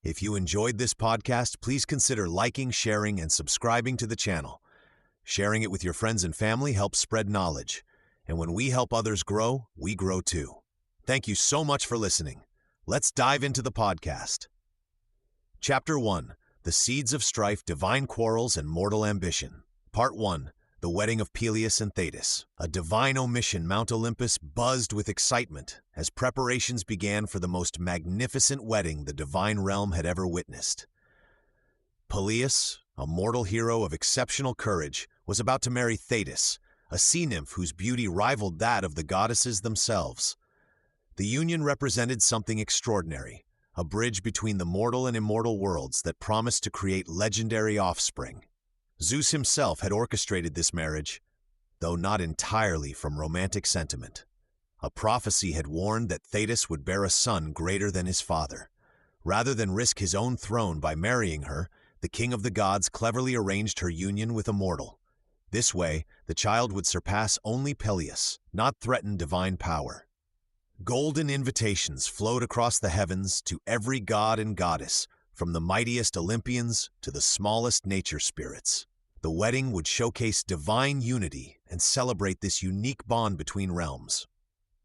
If you enjoyed this podcast, please consider liking, sharing, and subscribing to the channel. Sharing it with your friends and family helps spread knowledge. And when we help others grow, we grow too. Thank you so much for listening. Let's dive into the podcast. Chapter 1. The Seeds of Strife, Divine Quarrels, and Mortal Ambition. Part 1. The Wedding of Peleus and Thetis. A divine omission, Mount Olympus buzzed with excitement as preparations began for the most magnificent wedding the divine realm had ever witnessed. Peleus, a mortal hero of exceptional courage, was about to marry Thetis, a sea nymph whose beauty rivaled that of the goddesses themselves. The union represented something extraordinary, a bridge between the mortal and immortal worlds that promised to create legendary offspring. Zeus himself had orchestrated this marriage, though not entirely from romantic sentiment. A prophecy had warned that Thetis would bear a son greater than his father. Rather than risk his own throne by marrying her, the king of the gods cleverly arranged her union with a mortal. This way, the child would surpass only Peleus, not threaten divine power. Golden invitations flowed across the heavens to every god and goddess, from the mightiest Olympians to the smallest nature spirits. The wedding would showcase divine unity and celebrate this unique bond between realms.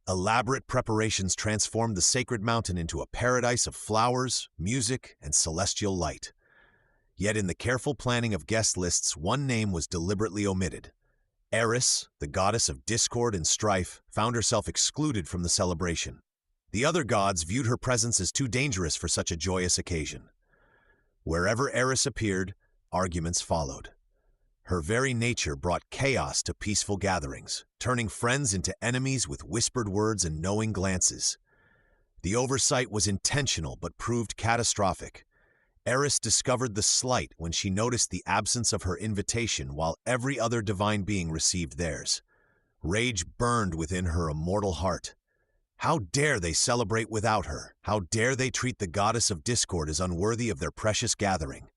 Elaborate preparations transformed the sacred mountain into a paradise of flowers, music, and celestial light. Yet in the careful planning of guest lists, one name was deliberately omitted. Eris, the goddess of discord and strife, found herself excluded from the celebration. The other gods viewed her presence as too dangerous for such a joyous occasion. Wherever Eris appeared, arguments followed. Her very nature brought chaos to peaceful gatherings, turning friends into enemies with whispered words and knowing glances. The oversight was intentional but proved catastrophic. Eris discovered the slight when she noticed the absence of her invitation while every other divine being received theirs. Rage burned within her immortal heart. How dare they celebrate without her? How dare they treat the goddess of discord as unworthy of their precious gathering?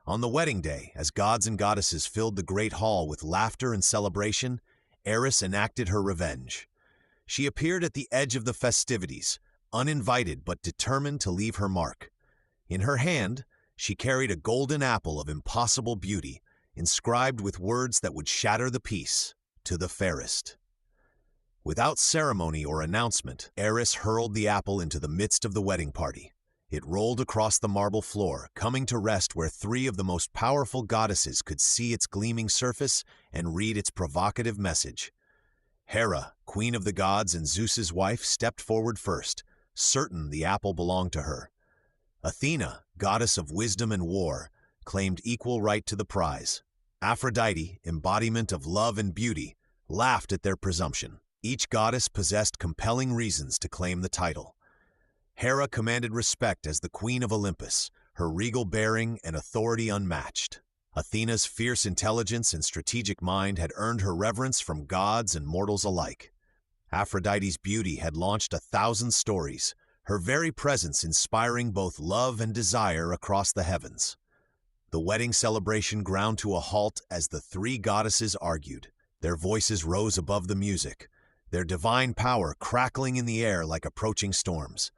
On the wedding day, as gods and goddesses filled the great hall with laughter and celebration, Eris enacted her revenge. She appeared at the edge of the festivities, uninvited but determined to leave her mark. In her hand, she carried a golden apple of impossible beauty, inscribed with words that would shatter the peace, "To the fairest." Without ceremony or announcement, Eris hurled the apple into the midst of the wedding party. It rolled across the marble floor, coming to rest where three of the most powerful goddesses could see its gleaming surface and read its provocative message. Hera, queen of the gods and Zeus's wife, stepped forward first, certain the apple belonged to her. Athena, goddess of wisdom and war, claimed equal right to the prize. Aphrodite, embodiment of love and beauty, laughed at their presumption. Each goddess possessed compelling reasons to claim the title. Hera commanded respect as the queen of Olympus, her regal bearing and authority unmatched. Athena's fierce intelligence and strategic mind had earned her reverence from gods and mortals alike. Aphrodite's beauty had launched 1,000 stories, her very presence inspiring both love and desire across the heavens. The wedding celebration ground to a halt as the three goddesses argued. Their voices rose above the music, their divine power crackling in the air like approaching storms.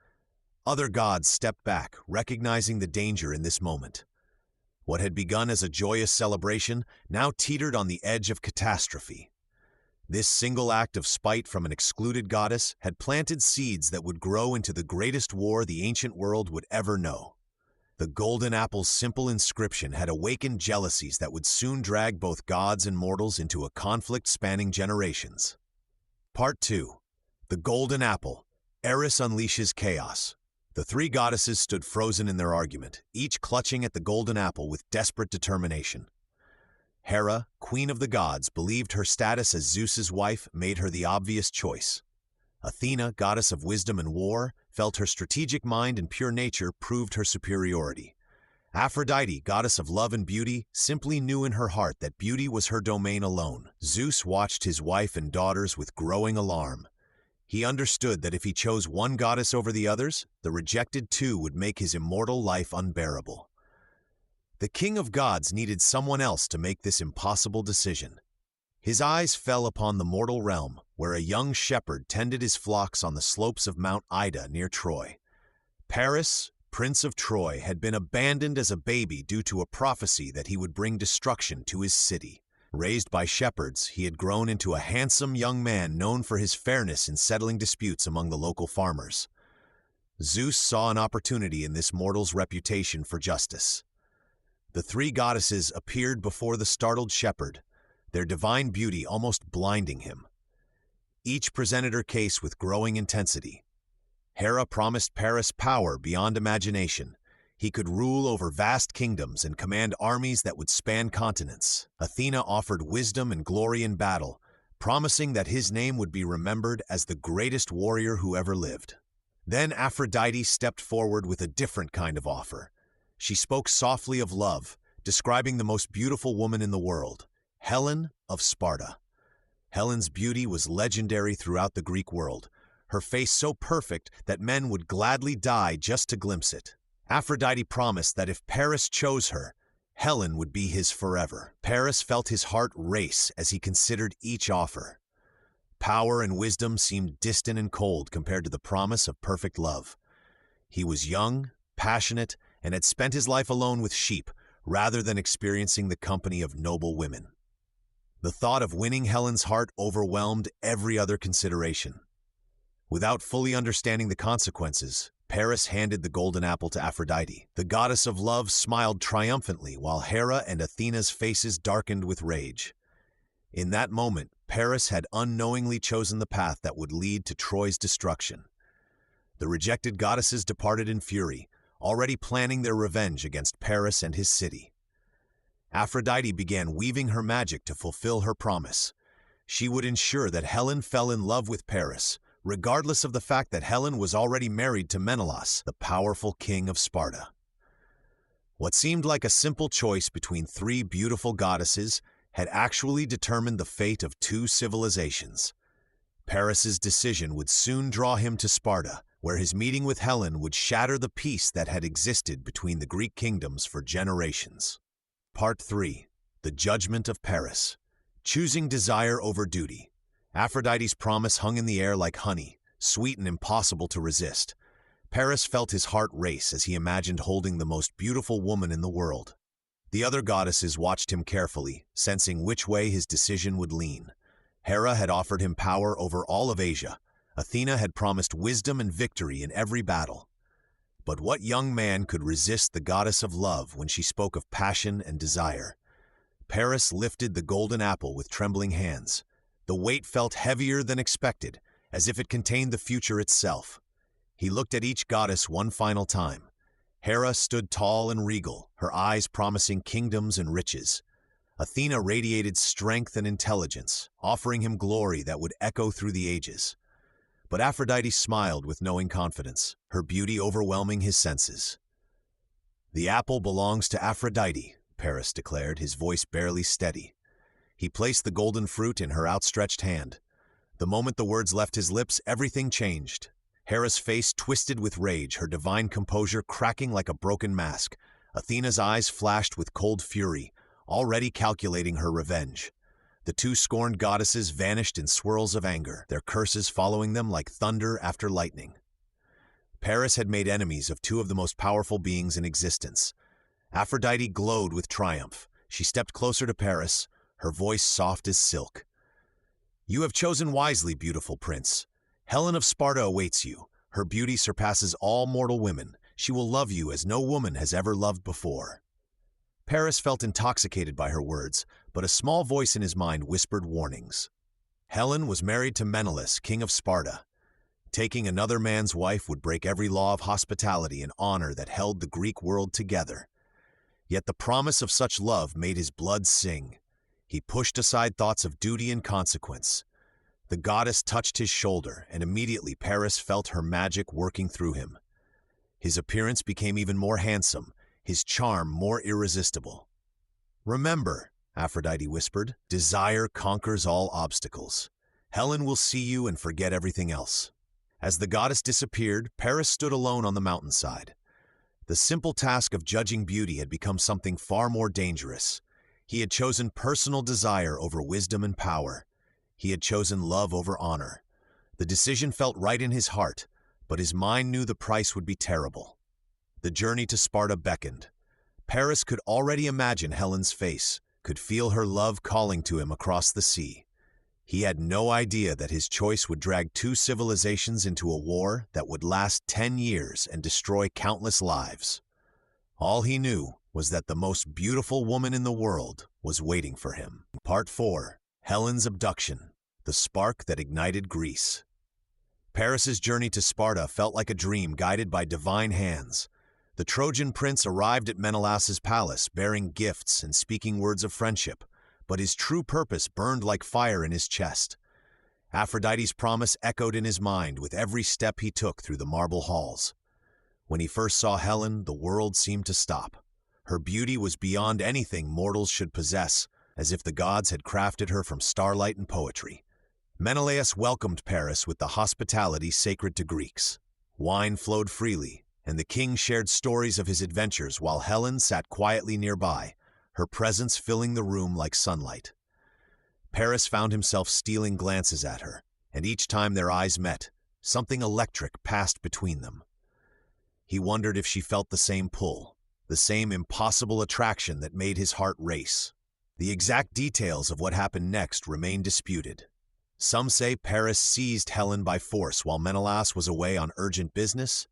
Other gods stepped back, recognizing the danger in this moment. What had begun as a joyous celebration now teetered on the edge of catastrophe. This single act of spite from an excluded goddess had planted seeds that would grow into the greatest war the ancient world would ever know. The golden apple's simple inscription had awakened jealousies that would soon drag both gods and mortals into a conflict spanning generations. Part 2. The Golden Apple. Eris unleashes chaos. The three goddesses stood frozen in their argument, each clutching at the golden apple with desperate determination. Hera, queen of the gods, believed her status as Zeus's wife made her the obvious choice. Athena, goddess of wisdom and war, felt her strategic mind and pure nature proved her superiority. Aphrodite, goddess of love and beauty, simply knew in her heart that beauty was her domain alone. Zeus watched his wife and daughters with growing alarm. He understood that if he chose one goddess over the others, the rejected two would make his immortal life unbearable. The king of gods needed someone else to make this impossible decision. His eyes fell upon the mortal realm, where a young shepherd tended his flocks on the slopes of Mount Ida near Troy. Paris, Prince of Troy, had been abandoned as a baby due to a prophecy that he would bring destruction to his city. Raised by shepherds, he had grown into a handsome young man known for his fairness in settling disputes among the local farmers. Zeus saw an opportunity in this mortal's reputation for justice. The three goddesses appeared before the startled shepherd, their divine beauty almost blinding him. Each presented her case with growing intensity. Hera promised Paris power beyond imagination. He could rule over vast kingdoms and command armies that would span continents. Athena offered wisdom and glory in battle, promising that his name would be remembered as the greatest warrior who ever lived. Then Aphrodite stepped forward with a different kind of offer. She spoke softly of love, describing the most beautiful woman in the world, Helen of Sparta. Helen's beauty was legendary throughout the Greek world, her face so perfect that men would gladly die just to glimpse it. Aphrodite promised that if Paris chose her, Helen would be his forever. Paris felt his heart race as he considered each offer. Power and wisdom seemed distant and cold compared to the promise of perfect love. He was young, passionate, and had spent his life alone with sheep, rather than experiencing the company of noble women. The thought of winning Helen's heart overwhelmed every other consideration. Without fully understanding the consequences, Paris handed the golden apple to Aphrodite. The goddess of love smiled triumphantly while Hera and Athena's faces darkened with rage. In that moment, Paris had unknowingly chosen the path that would lead to Troy's destruction. The rejected goddesses departed in fury, already planning their revenge against Paris and his city. Aphrodite began weaving her magic to fulfill her promise. She would ensure that Helen fell in love with Paris, regardless of the fact that Helen was already married to Menelaus, the powerful king of Sparta. What seemed like a simple choice between three beautiful goddesses had actually determined the fate of two civilizations. Paris's decision would soon draw him to Sparta, where his meeting with Helen would shatter the peace that had existed between the Greek kingdoms for generations. Part 3. The Judgment of Paris. Choosing desire over duty. Aphrodite's promise hung in the air like honey, sweet and impossible to resist. Paris felt his heart race as he imagined holding the most beautiful woman in the world. The other goddesses watched him carefully, sensing which way his decision would lean. Hera had offered him power over all of Asia. Athena had promised wisdom and victory in every battle. But what young man could resist the goddess of love when she spoke of passion and desire? Paris lifted the golden apple with trembling hands. The weight felt heavier than expected, as if it contained the future itself. He looked at each goddess one final time. Hera stood tall and regal, her eyes promising kingdoms and riches. Athena radiated strength and intelligence, offering him glory that would echo through the ages. But Aphrodite smiled with knowing confidence, her beauty overwhelming his senses. "The apple belongs to Aphrodite," Paris declared, his voice barely steady. He placed the golden fruit in her outstretched hand. The moment the words left his lips, everything changed. Hera's face twisted with rage, her divine composure cracking like a broken mask. Athena's eyes flashed with cold fury, already calculating her revenge. The two scorned goddesses vanished in swirls of anger, their curses following them like thunder after lightning. Paris had made enemies of two of the most powerful beings in existence. Aphrodite glowed with triumph. She stepped closer to Paris, her voice soft as silk. "You have chosen wisely, beautiful prince. Helen of Sparta awaits you. Her beauty surpasses all mortal women. She will love you as no woman has ever loved before." Paris felt intoxicated by her words, but a small voice in his mind whispered warnings. Helen was married to Menelaus, king of Sparta. Taking another man's wife would break every law of hospitality and honor that held the Greek world together. Yet the promise of such love made his blood sing. He pushed aside thoughts of duty and consequence. The goddess touched his shoulder, and immediately Paris felt her magic working through him. His appearance became even more handsome, his charm more irresistible. "Remember," Aphrodite whispered, "desire conquers all obstacles. Helen will see you and forget everything else." As the goddess disappeared, Paris stood alone on the mountainside. The simple task of judging beauty had become something far more dangerous. He had chosen personal desire over wisdom and power. He had chosen love over honor. The decision felt right in his heart, but his mind knew the price would be terrible. The journey to Sparta beckoned. Paris could already imagine Helen's face, could feel her love calling to him across the sea. He had no idea that his choice would drag two civilizations into a war that would last 10 years and destroy countless lives. All he knew was that the most beautiful woman in the world was waiting for him. Part 4. Helen's Abduction, the spark that ignited Greece. Paris's journey to Sparta felt like a dream guided by divine hands. The Trojan prince arrived at Menelaus's palace bearing gifts and speaking words of friendship, but his true purpose burned like fire in his chest. Aphrodite's promise echoed in his mind with every step he took through the marble halls. When he first saw Helen, the world seemed to stop. Her beauty was beyond anything mortals should possess, as if the gods had crafted her from starlight and poetry. Menelaus welcomed Paris with the hospitality sacred to Greeks. Wine flowed freely, and the king shared stories of his adventures while Helen sat quietly nearby, her presence filling the room like sunlight. Paris found himself stealing glances at her, and each time their eyes met, something electric passed between them. He wondered if she felt the same pull, the same impossible attraction that made his heart race. The exact details of what happened next remain disputed. Some say Paris seized Helen by force while Menelaus was away on urgent business.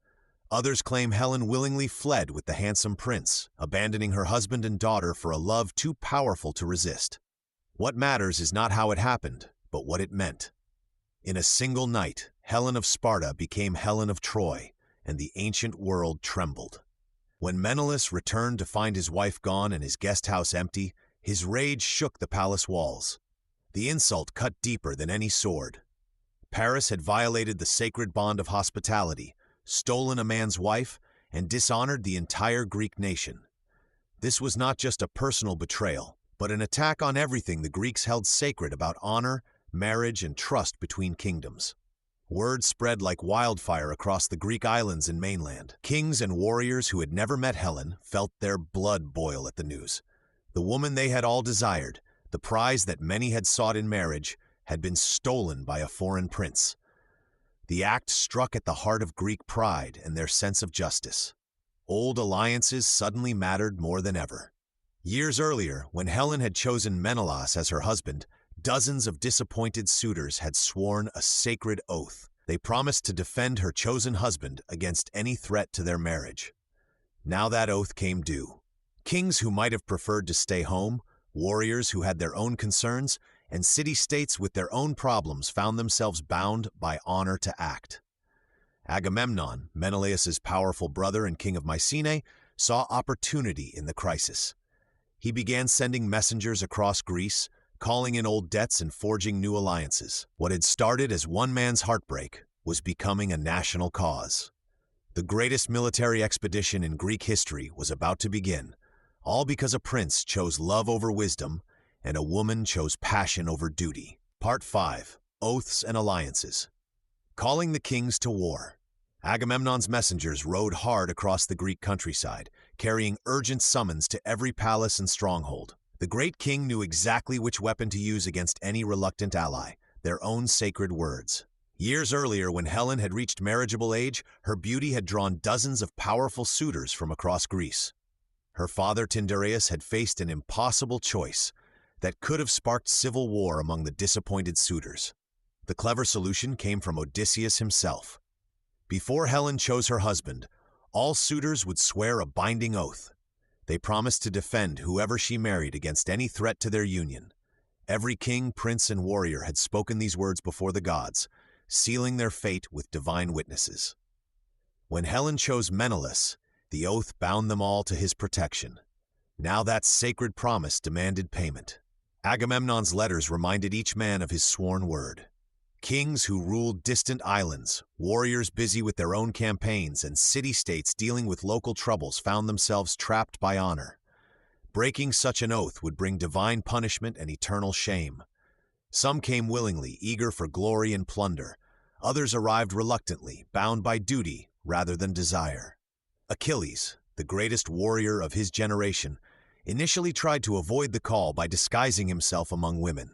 Others claim Helen willingly fled with the handsome prince, abandoning her husband and daughter for a love too powerful to resist. What matters is not how it happened, but what it meant. In a single night, Helen of Sparta became Helen of Troy, and the ancient world trembled. When Menelaus returned to find his wife gone and his guest house empty, his rage shook the palace walls. The insult cut deeper than any sword. Paris had violated the sacred bond of hospitality, stolen a man's wife, and dishonored the entire Greek nation. This was not just a personal betrayal, but an attack on everything the Greeks held sacred about honor, marriage, and trust between kingdoms. Word spread like wildfire across the Greek islands and mainland. Kings and warriors who had never met Helen felt their blood boil at the news. The woman they had all desired, the prize that many had sought in marriage, had been stolen by a foreign prince. The act struck at the heart of Greek pride and their sense of justice. Old alliances suddenly mattered more than ever. Years earlier, when Helen had chosen Menelaus as her husband, dozens of disappointed suitors had sworn a sacred oath. They promised to defend her chosen husband against any threat to their marriage. Now that oath came due. Kings who might have preferred to stay home, warriors who had their own concerns, and city-states with their own problems found themselves bound by honor to act. Agamemnon, Menelaus's powerful brother and king of Mycenae, saw opportunity in the crisis. He began sending messengers across Greece, calling in old debts and forging new alliances. What had started as one man's heartbreak was becoming a national cause. The greatest military expedition in Greek history was about to begin, all because a prince chose love over wisdom and a woman chose passion over duty. Part 5. Oaths and Alliances. Calling the kings to war. Agamemnon's messengers rode hard across the Greek countryside, carrying urgent summons to every palace and stronghold. The great king knew exactly which weapon to use against any reluctant ally, their own sacred words. Years earlier, when Helen had reached marriageable age, her beauty had drawn dozens of powerful suitors from across Greece. Her father Tyndareus had faced an impossible choice that could have sparked civil war among the disappointed suitors. The clever solution came from Odysseus himself. Before Helen chose her husband, all suitors would swear a binding oath. They promised to defend whoever she married against any threat to their union. Every king, prince, and warrior had spoken these words before the gods, sealing their fate with divine witnesses. When Helen chose Menelaus, the oath bound them all to his protection. Now that sacred promise demanded payment. Agamemnon's letters reminded each man of his sworn word. Kings who ruled distant islands, warriors busy with their own campaigns, and city-states dealing with local troubles found themselves trapped by honor. Breaking such an oath would bring divine punishment and eternal shame. Some came willingly, eager for glory and plunder. Others arrived reluctantly, bound by duty rather than desire. Achilles, the greatest warrior of his generation, initially tried to avoid the call by disguising himself among women.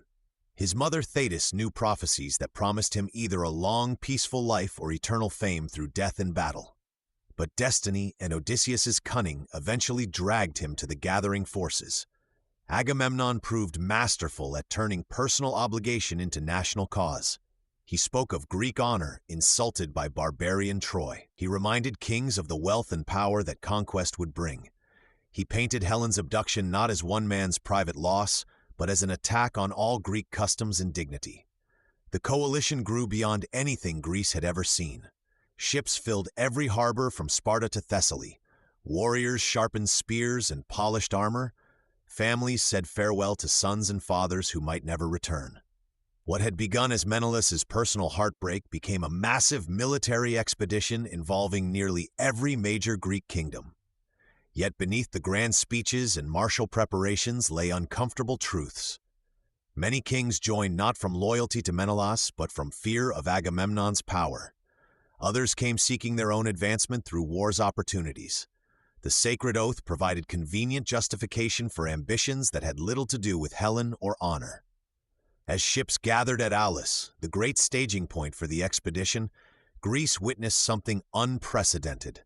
His mother Thetis knew prophecies that promised him either a long, peaceful life or eternal fame through death in battle. But destiny and Odysseus's cunning eventually dragged him to the gathering forces. Agamemnon proved masterful at turning personal obligation into national cause. He spoke of Greek honor insulted by barbarian Troy. He reminded kings of the wealth and power that conquest would bring. He painted Helen's abduction not as one man's private loss, but as an attack on all Greek customs and dignity. The coalition grew beyond anything Greece had ever seen. Ships filled every harbor from Sparta to Thessaly. Warriors sharpened spears and polished armor. Families said farewell to sons and fathers who might never return. What had begun as Menelaus's personal heartbreak became a massive military expedition involving nearly every major Greek kingdom. Yet beneath the grand speeches and martial preparations lay uncomfortable truths. Many kings joined not from loyalty to Menelaus, but from fear of Agamemnon's power. Others came seeking their own advancement through war's opportunities. The sacred oath provided convenient justification for ambitions that had little to do with Helen or honor. As ships gathered at Aulis, the great staging point for the expedition, Greece witnessed something unprecedented.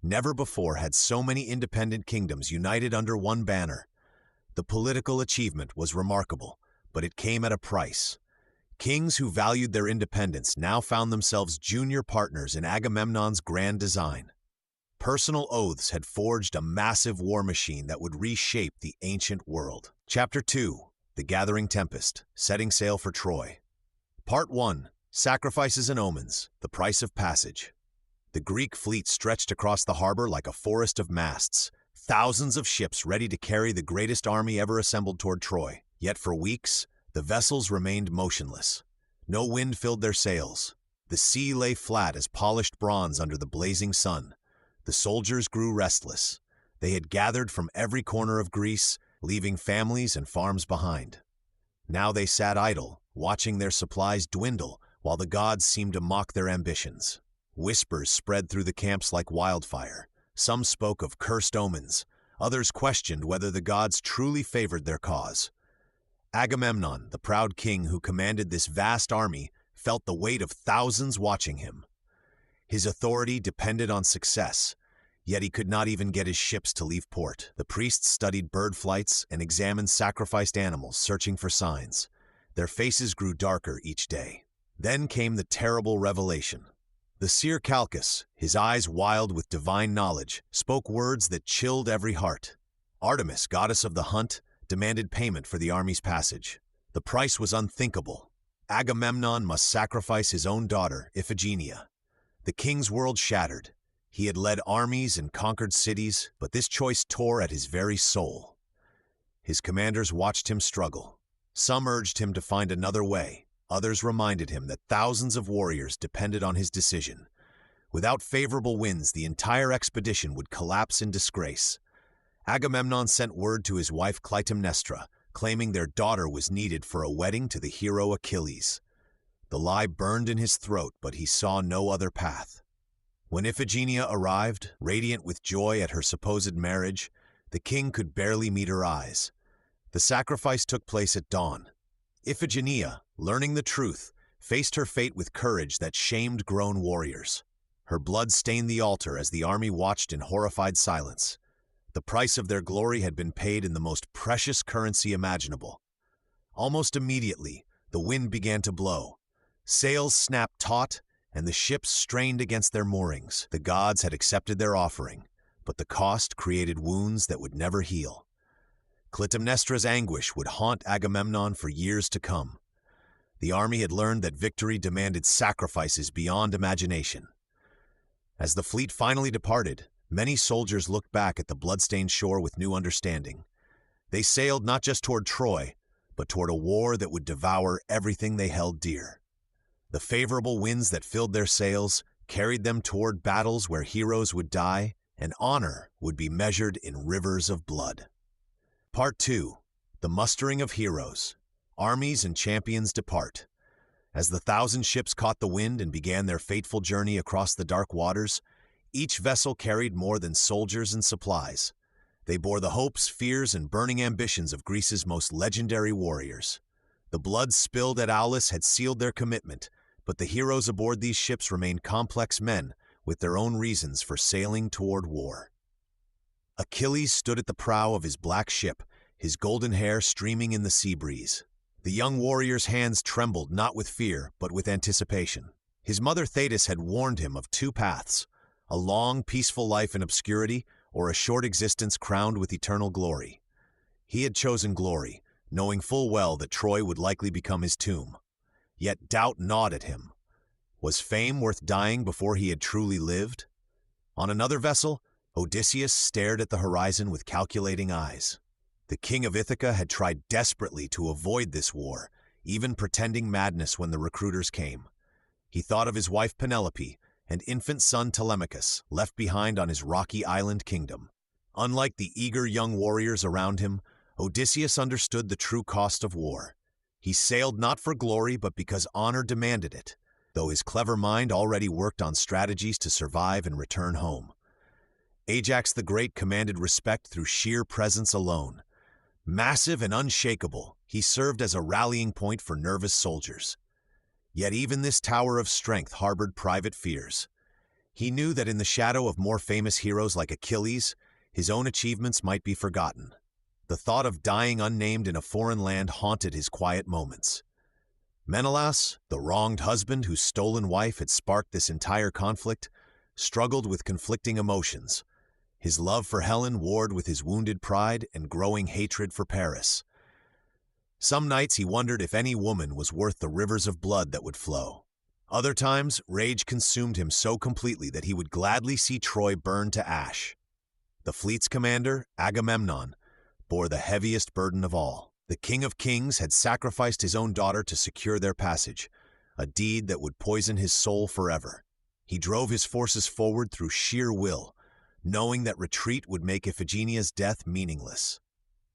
Never before had so many independent kingdoms united under one banner. The political achievement was remarkable, but it came at a price. Kings who valued their independence now found themselves junior partners in Agamemnon's grand design. Personal oaths had forged a massive war machine that would reshape the ancient world. Chapter 2. The Gathering Tempest, Setting Sail for Troy. Part 1. Sacrifices and Omens, the Price of Passage. The Greek fleet stretched across the harbor like a forest of masts, thousands of ships ready to carry the greatest army ever assembled toward Troy. Yet for weeks, the vessels remained motionless. No wind filled their sails. The sea lay flat as polished bronze under the blazing sun. The soldiers grew restless. They had gathered from every corner of Greece, leaving families and farms behind. Now they sat idle, watching their supplies dwindle while the gods seemed to mock their ambitions. Whispers spread through the camps like wildfire. Some spoke of cursed omens. Others questioned whether the gods truly favored their cause. Agamemnon, the proud king who commanded this vast army, felt the weight of thousands watching him. His authority depended on success, yet he could not even get his ships to leave port. The priests studied bird flights and examined sacrificed animals, searching for signs. Their faces grew darker each day. Then came the terrible revelation. The seer Calchas, his eyes wild with divine knowledge, spoke words that chilled every heart. Artemis, goddess of the hunt, demanded payment for the army's passage. The price was unthinkable. Agamemnon must sacrifice his own daughter, Iphigenia. The king's world shattered. He had led armies and conquered cities, but this choice tore at his very soul. His commanders watched him struggle. Some urged him to find another way. Others reminded him that thousands of warriors depended on his decision. Without favorable winds, the entire expedition would collapse in disgrace. Agamemnon sent word to his wife Clytemnestra, claiming their daughter was needed for a wedding to the hero Achilles. The lie burned in his throat, but he saw no other path. When Iphigenia arrived, radiant with joy at her supposed marriage, the king could barely meet her eyes. The sacrifice took place at dawn. Iphigenia, learning the truth, faced her fate with courage that shamed grown warriors. Her blood stained the altar as the army watched in horrified silence. The price of their glory had been paid in the most precious currency imaginable. Almost immediately, the wind began to blow. Sails snapped taut, and the ships strained against their moorings. The gods had accepted their offering, but the cost created wounds that would never heal. Clytemnestra's anguish would haunt Agamemnon for years to come. The army had learned that victory demanded sacrifices beyond imagination. As the fleet finally departed, many soldiers looked back at the bloodstained shore with new understanding. They sailed not just toward Troy, but toward a war that would devour everything they held dear. The favorable winds that filled their sails carried them toward battles where heroes would die and honor would be measured in rivers of blood. Part 2. The Mustering of Heroes. Armies and champions depart. As the 1,000 ships caught the wind and began their fateful journey across the dark waters, each vessel carried more than soldiers and supplies. They bore the hopes, fears, and burning ambitions of Greece's most legendary warriors. The blood spilled at Aulis had sealed their commitment, but the heroes aboard these ships remained complex men, with their own reasons for sailing toward war. Achilles stood at the prow of his black ship, his golden hair streaming in the sea breeze. The young warrior's hands trembled not with fear, but with anticipation. His mother Thetis had warned him of two paths: a long, peaceful life in obscurity, or a short existence crowned with eternal glory. He had chosen glory, knowing full well that Troy would likely become his tomb. Yet doubt gnawed at him. Was fame worth dying before he had truly lived? On another vessel, Odysseus stared at the horizon with calculating eyes. The king of Ithaca had tried desperately to avoid this war, even pretending madness when the recruiters came. He thought of his wife Penelope and infant son Telemachus, left behind on his rocky island kingdom. Unlike the eager young warriors around him, Odysseus understood the true cost of war. He sailed not for glory, but because honor demanded it, though his clever mind already worked on strategies to survive and return home. Ajax the Great commanded respect through sheer presence alone. Massive and unshakable, he served as a rallying point for nervous soldiers. Yet even this tower of strength harbored private fears. He knew that in the shadow of more famous heroes like Achilles, his own achievements might be forgotten. The thought of dying unnamed in a foreign land haunted his quiet moments. Menelaus, the wronged husband whose stolen wife had sparked this entire conflict, struggled with conflicting emotions. His love for Helen warred with his wounded pride and growing hatred for Paris. Some nights he wondered if any woman was worth the rivers of blood that would flow. Other times, rage consumed him so completely that he would gladly see Troy burn to ash. The fleet's commander, Agamemnon, bore the heaviest burden of all. The King of Kings had sacrificed his own daughter to secure their passage, a deed that would poison his soul forever. He drove his forces forward through sheer will, knowing that retreat would make Iphigenia's death meaningless.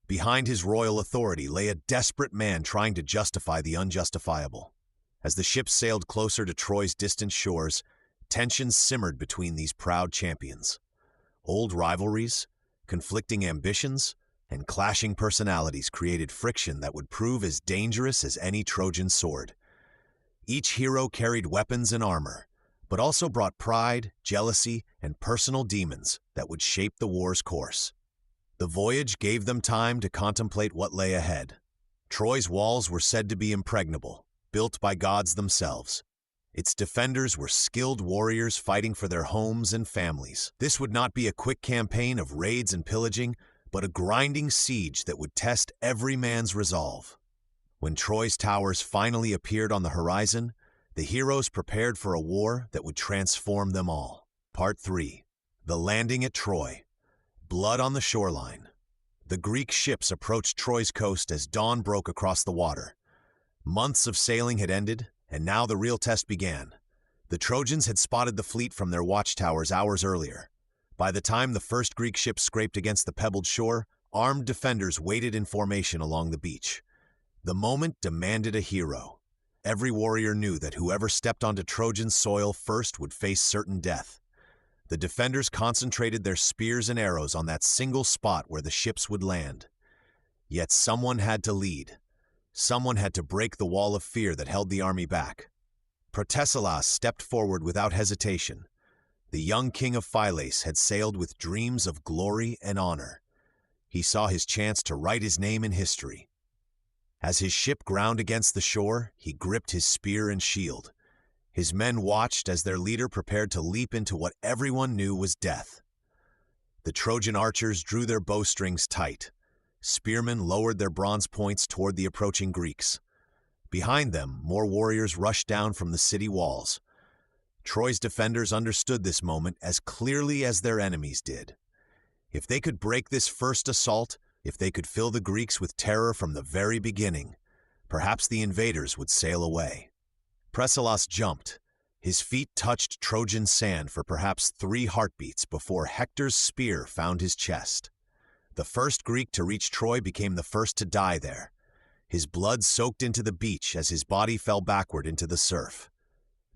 Behind his royal authority lay a desperate man trying to justify the unjustifiable. As the ships sailed closer to Troy's distant shores, tensions simmered between these proud champions. Old rivalries, conflicting ambitions, and clashing personalities created friction that would prove as dangerous as any Trojan sword. Each hero carried weapons and armor, but also brought pride, jealousy, and personal demons that would shape the war's course. The voyage gave them time to contemplate what lay ahead. Troy's walls were said to be impregnable, built by gods themselves. Its defenders were skilled warriors fighting for their homes and families. This would not be a quick campaign of raids and pillaging, but a grinding siege that would test every man's resolve. When Troy's towers finally appeared on the horizon, the heroes prepared for a war that would transform them all. Part 3. The landing at Troy. Blood on the shoreline. The Greek ships approached Troy's coast as dawn broke across the water. Months of sailing had ended, and now the real test began. The Trojans had spotted the fleet from their watchtowers hours earlier. By the time the first Greek ship scraped against the pebbled shore, armed defenders waited in formation along the beach. The moment demanded a hero. Every warrior knew that whoever stepped onto Trojan soil first would face certain death. The defenders concentrated their spears and arrows on that single spot where the ships would land. Yet someone had to lead. Someone had to break the wall of fear that held the army back. Protesilaus stepped forward without hesitation. The young king of Phylace had sailed with dreams of glory and honor. He saw his chance to write his name in history. As his ship ground against the shore, he gripped his spear and shield. His men watched as their leader prepared to leap into what everyone knew was death. The Trojan archers drew their bowstrings tight. Spearmen lowered their bronze points toward the approaching Greeks. Behind them, more warriors rushed down from the city walls. Troy's defenders understood this moment as clearly as their enemies did. If they could break this first assault, if they could fill the Greeks with terror from the very beginning, perhaps the invaders would sail away. Presilaus jumped. His feet touched Trojan sand for perhaps 3 heartbeats before Hector's spear found his chest. The first Greek to reach Troy became the first to die there. His blood soaked into the beach as his body fell backward into the surf.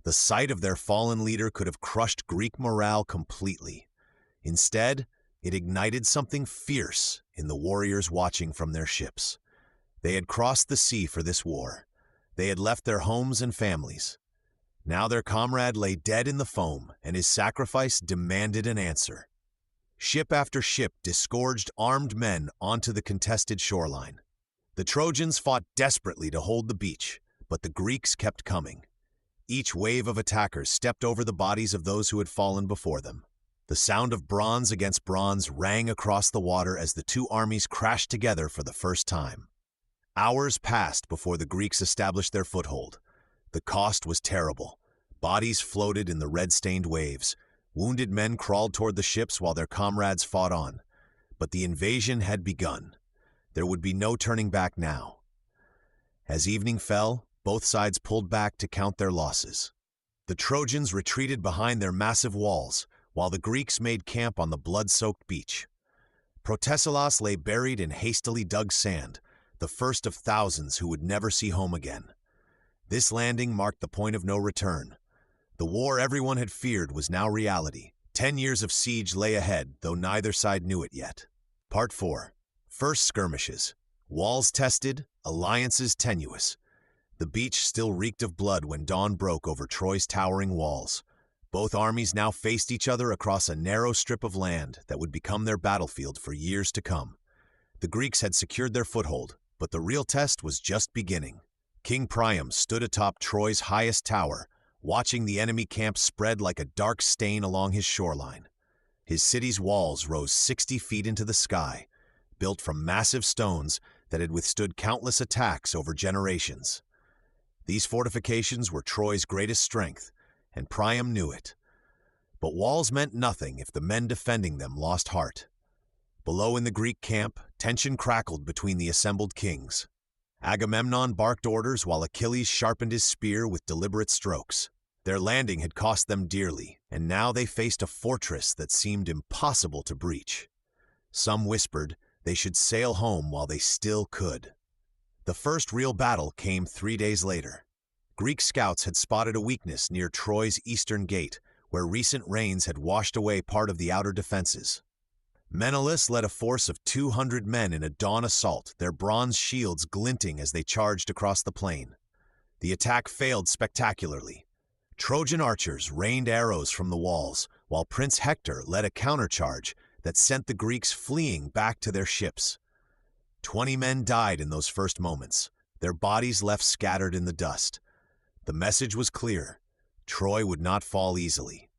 The sight of their fallen leader could have crushed Greek morale completely. Instead, it ignited something fierce in the warriors watching from their ships. They had crossed the sea for this war. They had left their homes and families. Now their comrade lay dead in the foam, and his sacrifice demanded an answer. Ship after ship disgorged armed men onto the contested shoreline. The Trojans fought desperately to hold the beach, but the Greeks kept coming. Each wave of attackers stepped over the bodies of those who had fallen before them. The sound of bronze against bronze rang across the water as the two armies crashed together for the first time. Hours passed before the Greeks established their foothold. The cost was terrible. Bodies floated in the red-stained waves. Wounded men crawled toward the ships while their comrades fought on. But the invasion had begun. There would be no turning back now. As evening fell, both sides pulled back to count their losses. The Trojans retreated behind their massive walls, while the Greeks made camp on the blood-soaked beach. Protesilaus lay buried in hastily dug sand, the first of thousands who would never see home again. This landing marked the point of no return. The war everyone had feared was now reality. 10 years of siege lay ahead, though neither side knew it yet. Part 4. First skirmishes. Walls tested, alliances tenuous. The beach still reeked of blood when dawn broke over Troy's towering walls. Both armies now faced each other across a narrow strip of land that would become their battlefield for years to come. The Greeks had secured their foothold, but the real test was just beginning. King Priam stood atop Troy's highest tower, watching the enemy camp spread like a dark stain along his shoreline. His city's walls rose 60 feet into the sky, built from massive stones that had withstood countless attacks over generations. These fortifications were Troy's greatest strength, and Priam knew it. But walls meant nothing if the men defending them lost heart. Below in the Greek camp, tension crackled between the assembled kings. Agamemnon barked orders while Achilles sharpened his spear with deliberate strokes. Their landing had cost them dearly, and now they faced a fortress that seemed impossible to breach. Some whispered they should sail home while they still could. The first real battle came 3 days later. Greek scouts had spotted a weakness near Troy's eastern gate, where recent rains had washed away part of the outer defenses. Menelaus led a force of 200 men in a dawn assault, their bronze shields glinting as they charged across the plain. The attack failed spectacularly. Trojan archers rained arrows from the walls, while Prince Hector led a countercharge that sent the Greeks fleeing back to their ships. 20 men died in those first moments, their bodies left scattered in the dust. The message was clear: Troy would not fall easily.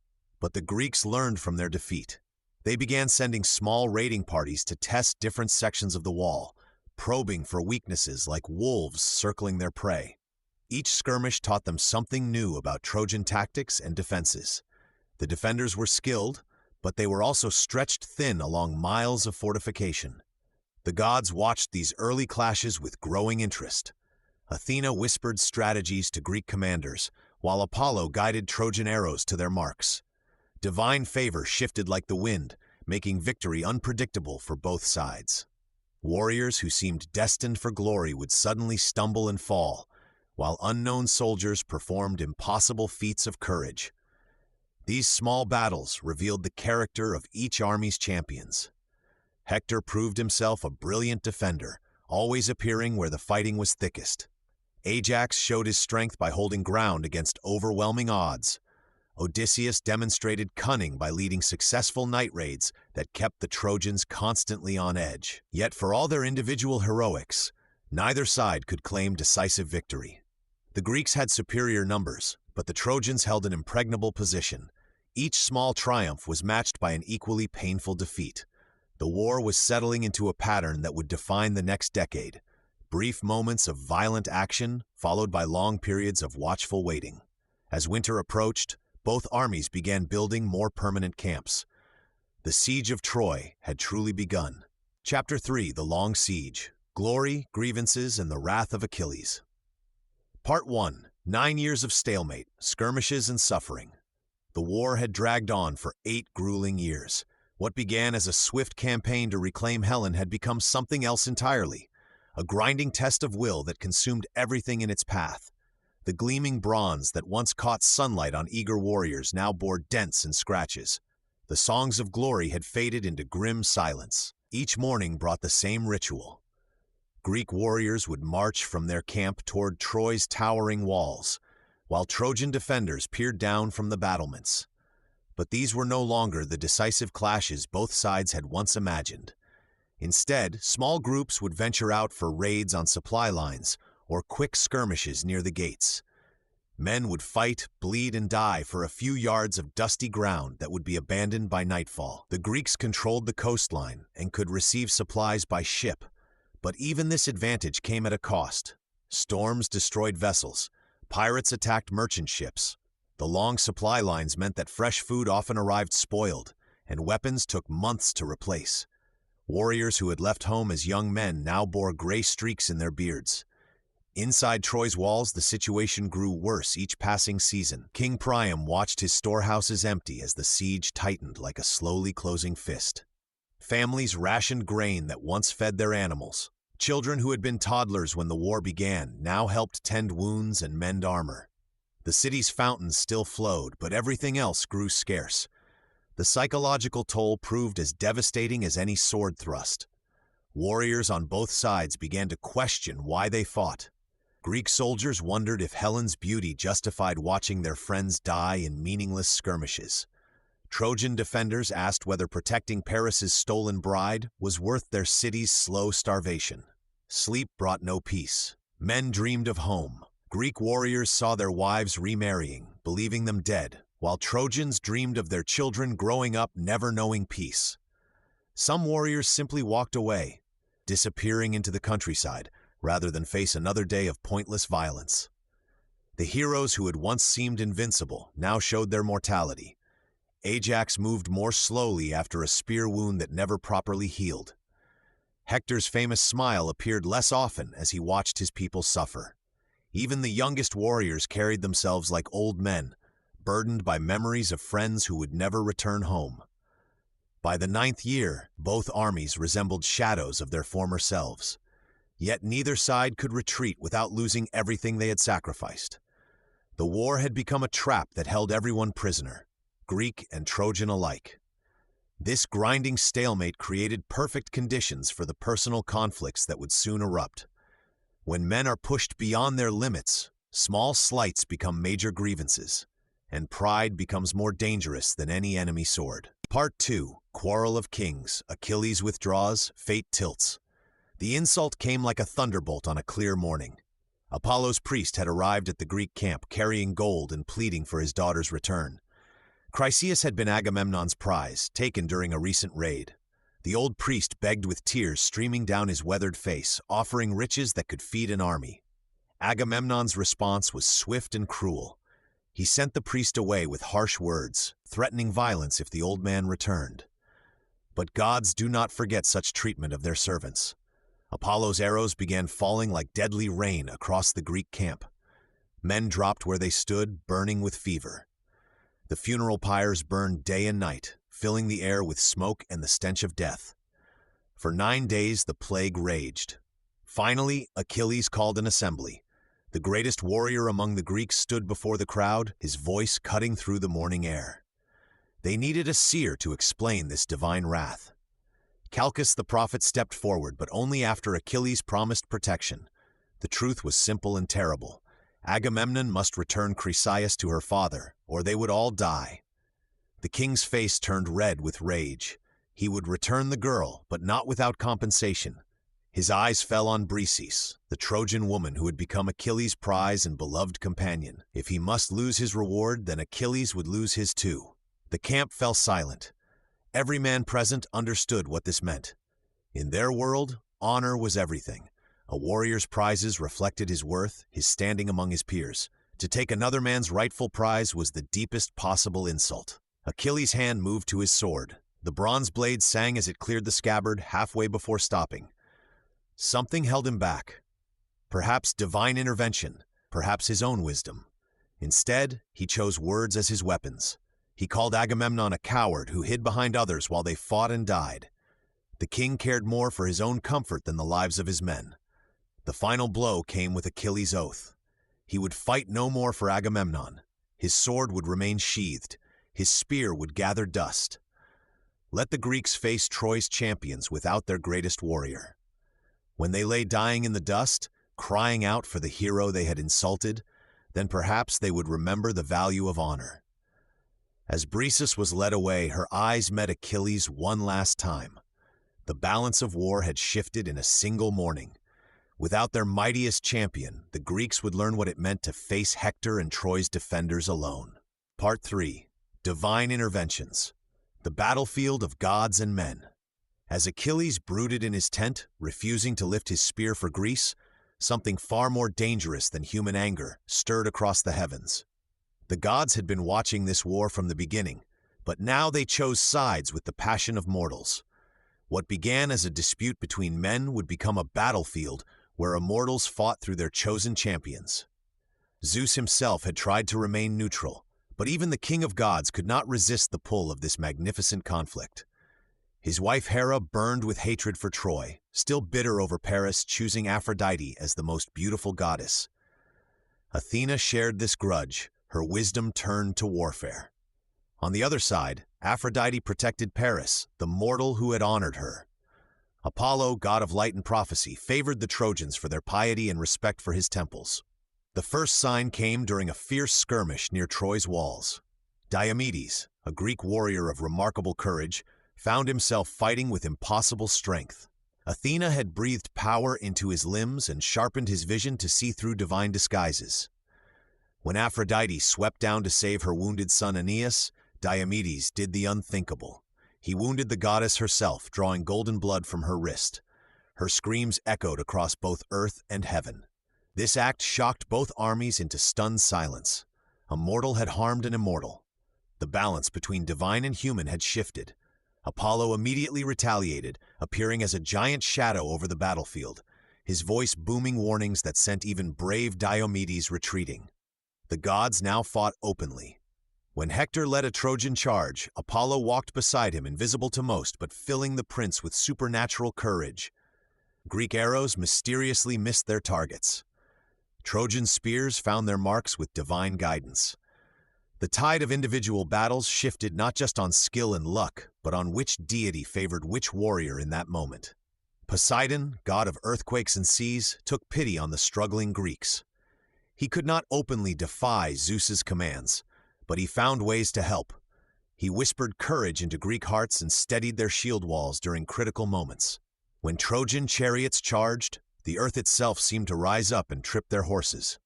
But the Greeks learned from their defeat. They began sending small raiding parties to test different sections of the wall, probing for weaknesses like wolves circling their prey. Each skirmish taught them something new about Trojan tactics and defenses. The defenders were skilled, but they were also stretched thin along miles of fortification. The gods watched these early clashes with growing interest. Athena whispered strategies to Greek commanders, while Apollo guided Trojan arrows to their marks. Divine favor shifted like the wind, making victory unpredictable for both sides. Warriors who seemed destined for glory would suddenly stumble and fall, while unknown soldiers performed impossible feats of courage. These small battles revealed the character of each army's champions. Hector proved himself a brilliant defender, always appearing where the fighting was thickest. Ajax showed his strength by holding ground against overwhelming odds. Odysseus demonstrated cunning by leading successful night raids that kept the Trojans constantly on edge. Yet for all their individual heroics, neither side could claim decisive victory. The Greeks had superior numbers, but the Trojans held an impregnable position. Each small triumph was matched by an equally painful defeat. The war was settling into a pattern that would define the next decade. Brief moments of violent action, followed by long periods of watchful waiting. As winter approached, both armies began building more permanent camps. The siege of Troy had truly begun. Chapter 3: The Long Siege. Glory, Grievances, and the Wrath of Achilles. Part 1: 9 years of stalemate, skirmishes, and suffering. The war had dragged on for 8 grueling years. What began as a swift campaign to reclaim Helen had become something else entirely. A grinding test of will that consumed everything in its path. The gleaming bronze that once caught sunlight on eager warriors now bore dents and scratches. The songs of glory had faded into grim silence. Each morning brought the same ritual. Greek warriors would march from their camp toward Troy's towering walls. while Trojan defenders peered down from the battlements. But these were no longer the decisive clashes both sides had once imagined. Instead, small groups would venture out for raids on supply lines or quick skirmishes near the gates. Men would fight, bleed, and die for a few yards of dusty ground that would be abandoned by nightfall. The Greeks controlled the coastline and could receive supplies by ship, but even this advantage came at a cost. Storms destroyed vessels, pirates attacked merchant ships. The long supply lines meant that fresh food often arrived spoiled, and weapons took months to replace. Warriors who had left home as young men now bore gray streaks in their beards. Inside Troy's walls, the situation grew worse each passing season. King Priam watched his storehouses empty as the siege tightened like a slowly closing fist. Families rationed grain that once fed their animals. Children who had been toddlers when the war began now helped tend wounds and mend armor. The city's fountains still flowed, but everything else grew scarce. The psychological toll proved as devastating as any sword thrust. Warriors on both sides began to question why they fought. Greek soldiers wondered if Helen's beauty justified watching their friends die in meaningless skirmishes. Trojan defenders asked whether protecting Paris's stolen bride was worth their city's slow starvation. Sleep brought no peace. Men dreamed of home. Greek warriors saw their wives remarrying, believing them dead, while Trojans dreamed of their children growing up never knowing peace. Some warriors simply walked away, disappearing into the countryside, rather than face another day of pointless violence. The heroes who had once seemed invincible now showed their mortality. Ajax moved more slowly after a spear wound that never properly healed. Hector's famous smile appeared less often as he watched his people suffer. Even the youngest warriors carried themselves like old men, burdened by memories of friends who would never return home. By the 9th year, both armies resembled shadows of their former selves. Yet neither side could retreat without losing everything they had sacrificed. The war had become a trap that held everyone prisoner, Greek and Trojan alike. This grinding stalemate created perfect conditions for the personal conflicts that would soon erupt. When men are pushed beyond their limits, small slights become major grievances, and pride becomes more dangerous than any enemy sword. Part 2, Quarrel of Kings, Achilles withdraws, fate tilts. The insult came like a thunderbolt on a clear morning. Apollo's priest had arrived at the Greek camp carrying gold and pleading for his daughter's return. Chryseis had been Agamemnon's prize, taken during a recent raid. The old priest begged with tears streaming down his weathered face, offering riches that could feed an army. Agamemnon's response was swift and cruel. He sent the priest away with harsh words, threatening violence if the old man returned. But gods do not forget such treatment of their servants. Apollo's arrows began falling like deadly rain across the Greek camp. Men dropped where they stood, burning with fever. The funeral pyres burned day and night, filling the air with smoke and the stench of death. For 9 days the plague raged. Finally, Achilles called an assembly. The greatest warrior among the Greeks stood before the crowd, his voice cutting through the morning air. They needed a seer to explain this divine wrath. Calchas the prophet stepped forward, but only after Achilles promised protection. The truth was simple and terrible. Agamemnon must return Chryseis to her father, or they would all die. The king's face turned red with rage. He would return the girl, but not without compensation. His eyes fell on Briseis, the Trojan woman who had become Achilles' prize and beloved companion. If he must lose his reward, then Achilles would lose his too. The camp fell silent. Every man present understood what this meant. In their world, honor was everything. A warrior's prizes reflected his worth, his standing among his peers. To take another man's rightful prize was the deepest possible insult. Achilles' hand moved to his sword. The bronze blade sang as it cleared the scabbard halfway before stopping. Something held him back. Perhaps divine intervention, perhaps his own wisdom. Instead, he chose words as his weapons. He called Agamemnon a coward who hid behind others while they fought and died. The king cared more for his own comfort than the lives of his men. The final blow came with Achilles' oath. He would fight no more for Agamemnon. His sword would remain sheathed. His spear would gather dust. Let the Greeks face Troy's champions without their greatest warrior. When they lay dying in the dust, crying out for the hero they had insulted, then perhaps they would remember the value of honor. As Briseis was led away, her eyes met Achilles one last time. The balance of war had shifted in a single morning. Without their mightiest champion, the Greeks would learn what it meant to face Hector and Troy's defenders alone. Part 3. Divine Interventions. The Battlefield of Gods and Men. As Achilles brooded in his tent, refusing to lift his spear for Greece, something far more dangerous than human anger stirred across the heavens. The gods had been watching this war from the beginning, but now they chose sides with the passion of mortals. What began as a dispute between men would become a battlefield where immortals fought through their chosen champions. Zeus himself had tried to remain neutral, but even the king of gods could not resist the pull of this magnificent conflict. His wife Hera burned with hatred for Troy, still bitter over Paris choosing Aphrodite as the most beautiful goddess. Athena shared this grudge, her wisdom turned to warfare. On the other side, Aphrodite protected Paris, the mortal who had honored her. Apollo, god of light and prophecy, favored the Trojans for their piety and respect for his temples. The first sign came during a fierce skirmish near Troy's walls. Diomedes, a Greek warrior of remarkable courage, found himself fighting with impossible strength. Athena had breathed power into his limbs and sharpened his vision to see through divine disguises. When Aphrodite swept down to save her wounded son Aeneas, Diomedes did the unthinkable. He wounded the goddess herself, drawing golden blood from her wrist. Her screams echoed across both earth and heaven. This act shocked both armies into stunned silence. A mortal had harmed an immortal. The balance between divine and human had shifted. Apollo immediately retaliated, appearing as a giant shadow over the battlefield, his voice booming warnings that sent even brave Diomedes retreating. The gods now fought openly. When Hector led a Trojan charge, Apollo walked beside him, invisible to most, but filling the prince with supernatural courage. Greek arrows mysteriously missed their targets. Trojan spears found their marks with divine guidance. The tide of individual battles shifted not just on skill and luck, but on which deity favored which warrior in that moment. Poseidon, god of earthquakes and seas, took pity on the struggling Greeks. He could not openly defy Zeus's commands, but he found ways to help. He whispered courage into Greek hearts and steadied their shield walls during critical moments. When Trojan chariots charged, the earth itself seemed to rise up and trip their horses.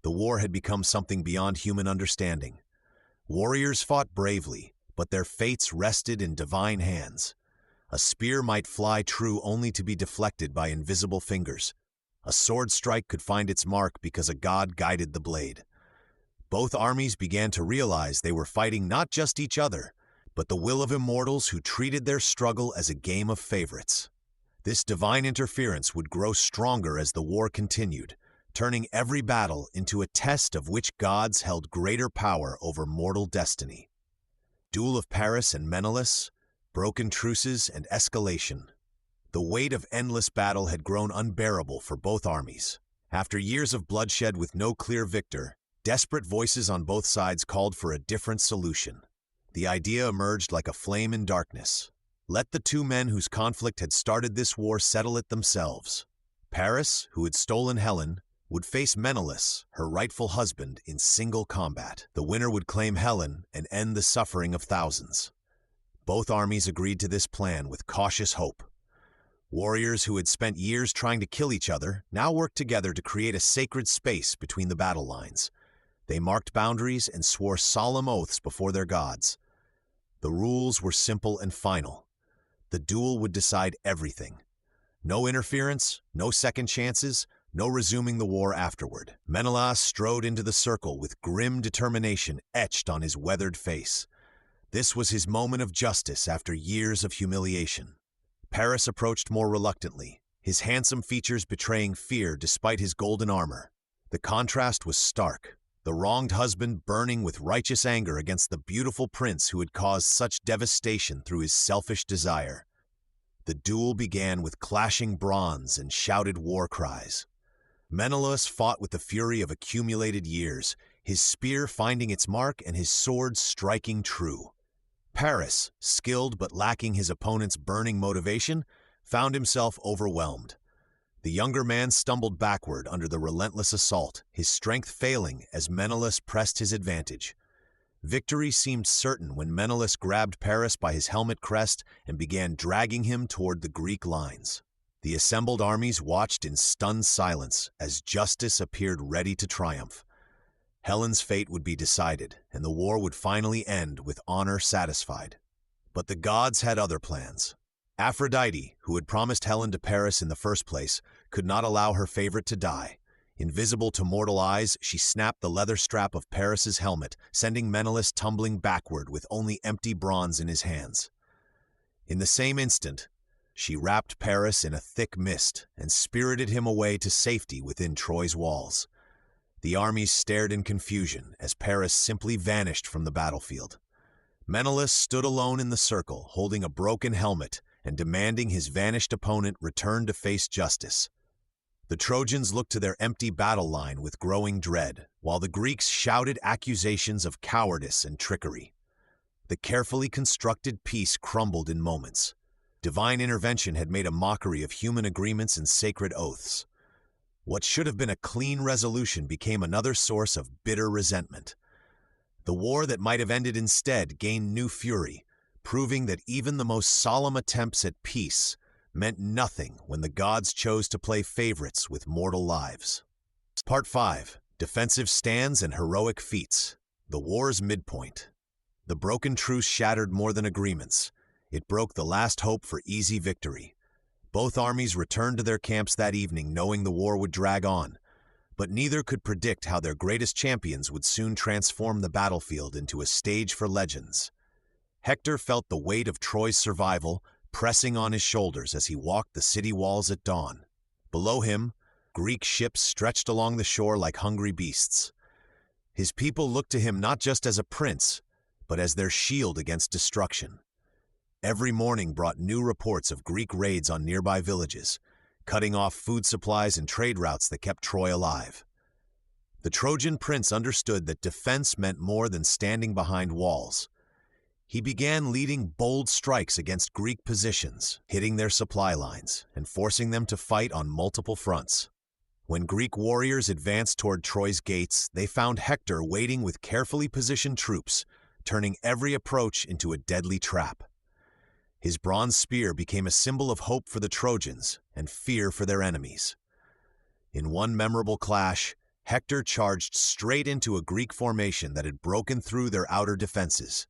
The war had become something beyond human understanding. Warriors fought bravely, but their fates rested in divine hands. A spear might fly true only to be deflected by invisible fingers. A sword strike could find its mark because a god guided the blade. Both armies began to realize they were fighting not just each other, but the will of immortals who treated their struggle as a game of favorites. This divine interference would grow stronger as the war continued, turning every battle into a test of which gods held greater power over mortal destiny. Duel of Paris and Menelaus, broken truces and escalation. The weight of endless battle had grown unbearable for both armies. After years of bloodshed with no clear victor, desperate voices on both sides called for a different solution. The idea emerged like a flame in darkness. Let the two men whose conflict had started this war settle it themselves. Paris, who had stolen Helen, would face Menelaus, her rightful husband, in single combat. The winner would claim Helen and end the suffering of thousands. Both armies agreed to this plan with cautious hope. Warriors who had spent years trying to kill each other now worked together to create a sacred space between the battle lines. They marked boundaries and swore solemn oaths before their gods. The rules were simple and final. The duel would decide everything. No interference, no second chances, no resuming the war afterward. Menelaus strode into the circle with grim determination etched on his weathered face. This was his moment of justice after years of humiliation. Paris approached more reluctantly, his handsome features betraying fear despite his golden armor. The contrast was stark, the wronged husband burning with righteous anger against the beautiful prince who had caused such devastation through his selfish desire. The duel began with clashing bronze and shouted war cries. Menelaus fought with the fury of accumulated years, his spear finding its mark and his sword striking true. Paris, skilled but lacking his opponent's burning motivation, found himself overwhelmed. The younger man stumbled backward under the relentless assault, his strength failing as Menelaus pressed his advantage. Victory seemed certain when Menelaus grabbed Paris by his helmet crest and began dragging him toward the Greek lines. The assembled armies watched in stunned silence as justice appeared ready to triumph. Helen's fate would be decided, and the war would finally end with honor satisfied. But the gods had other plans. Aphrodite, who had promised Helen to Paris in the first place, could not allow her favorite to die. Invisible to mortal eyes, she snapped the leather strap of Paris's helmet, sending Menelaus tumbling backward with only empty bronze in his hands. In the same instant, she wrapped Paris in a thick mist and spirited him away to safety within Troy's walls. The armies stared in confusion as Paris simply vanished from the battlefield. Menelaus stood alone in the circle, holding a broken helmet and demanding his vanished opponent return to face justice. The Trojans looked to their empty battle line with growing dread, while the Greeks shouted accusations of cowardice and trickery. The carefully constructed peace crumbled in moments. Divine intervention had made a mockery of human agreements and sacred oaths. What should have been a clean resolution became another source of bitter resentment. The war that might have ended instead gained new fury, proving that even the most solemn attempts at peace meant nothing when the gods chose to play favorites with mortal lives. Part 5. Defensive Stands and Heroic Feats. The war's midpoint. The broken truce shattered more than agreements. It broke the last hope for easy victory. Both armies returned to their camps that evening knowing the war would drag on, but neither could predict how their greatest champions would soon transform the battlefield into a stage for legends. Hector felt the weight of Troy's survival pressing on his shoulders as he walked the city walls at dawn. Below him, Greek ships stretched along the shore like hungry beasts. His people looked to him not just as a prince, but as their shield against destruction. Every morning brought new reports of Greek raids on nearby villages, cutting off food supplies and trade routes that kept Troy alive. The Trojan prince understood that defense meant more than standing behind walls. He began leading bold strikes against Greek positions, hitting their supply lines and forcing them to fight on multiple fronts. When Greek warriors advanced toward Troy's gates, they found Hector waiting with carefully positioned troops, turning every approach into a deadly trap. His bronze spear became a symbol of hope for the Trojans and fear for their enemies. In one memorable clash, Hector charged straight into a Greek formation that had broken through their outer defenses.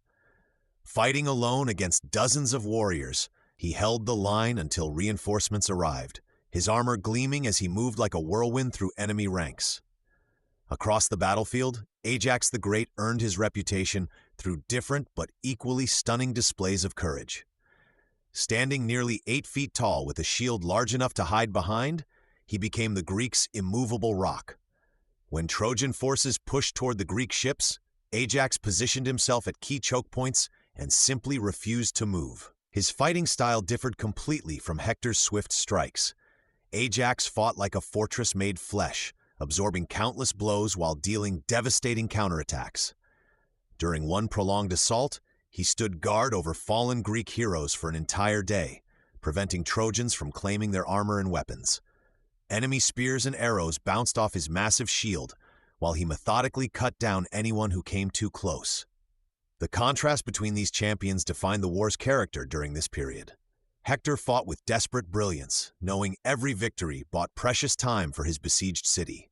Fighting alone against dozens of warriors, he held the line until reinforcements arrived, his armor gleaming as he moved like a whirlwind through enemy ranks. Across the battlefield, Ajax the Great earned his reputation through different but equally stunning displays of courage. Standing nearly 8 feet tall with a shield large enough to hide behind, he became the Greeks' immovable rock. When Trojan forces pushed toward the Greek ships, Ajax positioned himself at key choke points and simply refused to move. His fighting style differed completely from Hector's swift strikes. Ajax fought like a fortress made flesh, absorbing countless blows while dealing devastating counterattacks. During one prolonged assault, he stood guard over fallen Greek heroes for an entire day, preventing Trojans from claiming their armor and weapons. Enemy spears and arrows bounced off his massive shield, while he methodically cut down anyone who came too close. The contrast between these champions defined the war's character during this period. Hector fought with desperate brilliance, knowing every victory bought precious time for his besieged city.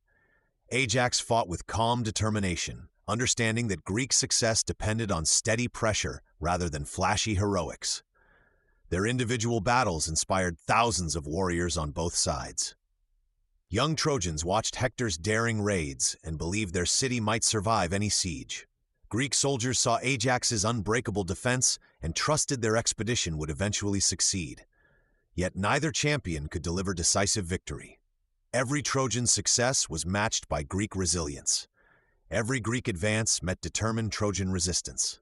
Ajax fought with calm determination, understanding that Greek success depended on steady pressure rather than flashy heroics. Their individual battles inspired thousands of warriors on both sides. Young Trojans watched Hector's daring raids and believed their city might survive any siege. Greek soldiers saw Ajax's unbreakable defense and trusted their expedition would eventually succeed. Yet neither champion could deliver decisive victory. Every Trojan success was matched by Greek resilience. Every Greek advance met determined Trojan resistance.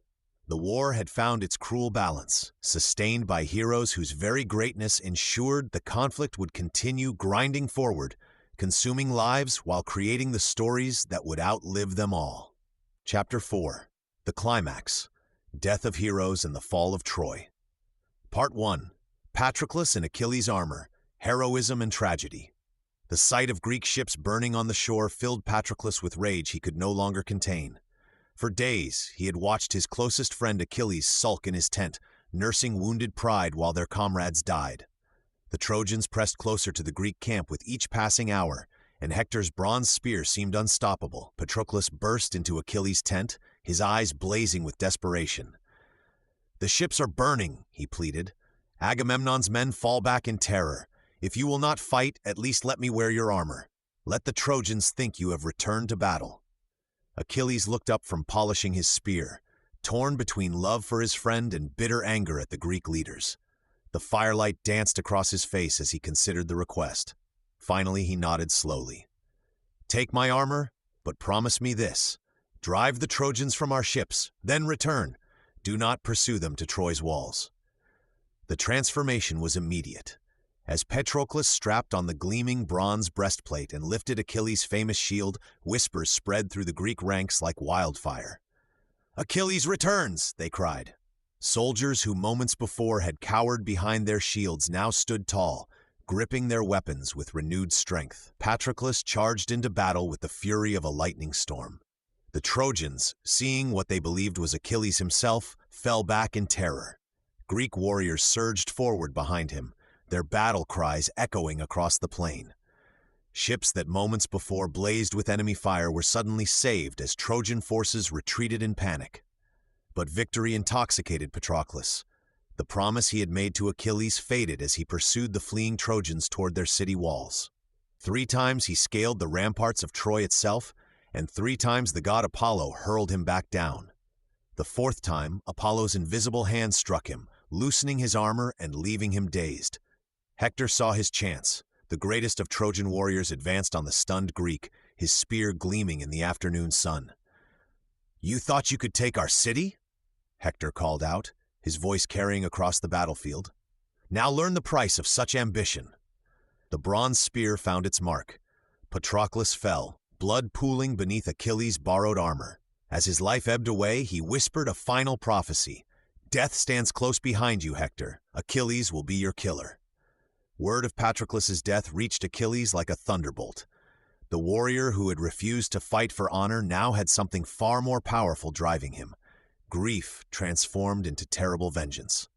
The war had found its cruel balance, sustained by heroes whose very greatness ensured the conflict would continue grinding forward, consuming lives while creating the stories that would outlive them all. Chapter 4. The Climax. Death of Heroes and the Fall of Troy. Part 1. Patroclus in Achilles' Armor. Heroism and Tragedy. The sight of Greek ships burning on the shore filled Patroclus with rage he could no longer contain. For days, he had watched his closest friend Achilles sulk in his tent, nursing wounded pride while their comrades died. The Trojans pressed closer to the Greek camp with each passing hour, and Hector's bronze spear seemed unstoppable. Patroclus burst into Achilles' tent, his eyes blazing with desperation. "The ships are burning," he pleaded. "Agamemnon's men fall back in terror. If you will not fight, at least let me wear your armor. Let the Trojans think you have returned to battle." Achilles looked up from polishing his spear, torn between love for his friend and bitter anger at the Greek leaders. The firelight danced across his face as he considered the request. Finally, he nodded slowly. "Take my armor, but promise me this. Drive the Trojans from our ships, then return. Do not pursue them to Troy's walls." The transformation was immediate. As Patroclus strapped on the gleaming bronze breastplate and lifted Achilles' famous shield, whispers spread through the Greek ranks like wildfire. "Achilles returns!" they cried. Soldiers who moments before had cowered behind their shields now stood tall, gripping their weapons with renewed strength. Patroclus charged into battle with the fury of a lightning storm. The Trojans, seeing what they believed was Achilles himself, fell back in terror. Greek warriors surged forward behind him, their battle cries echoing across the plain. Ships that moments before blazed with enemy fire were suddenly saved as Trojan forces retreated in panic. But victory intoxicated Patroclus. The promise he had made to Achilles faded as he pursued the fleeing Trojans toward their city walls. 3 times he scaled the ramparts of Troy itself, and 3 times the god Apollo hurled him back down. The 4th time, Apollo's invisible hand struck him, loosening his armor and leaving him dazed. Hector saw his chance. The greatest of Trojan warriors advanced on the stunned Greek, his spear gleaming in the afternoon sun. "You thought you could take our city?" Hector called out, his voice carrying across the battlefield. "Now learn the price of such ambition." The bronze spear found its mark. Patroclus fell, blood pooling beneath Achilles' borrowed armor. As his life ebbed away, he whispered a final prophecy. "Death stands close behind you, Hector. Achilles will be your killer." Word of Patroclus's death reached Achilles like a thunderbolt. The warrior who had refused to fight for honor now had something far more powerful driving him. Grief transformed into terrible vengeance.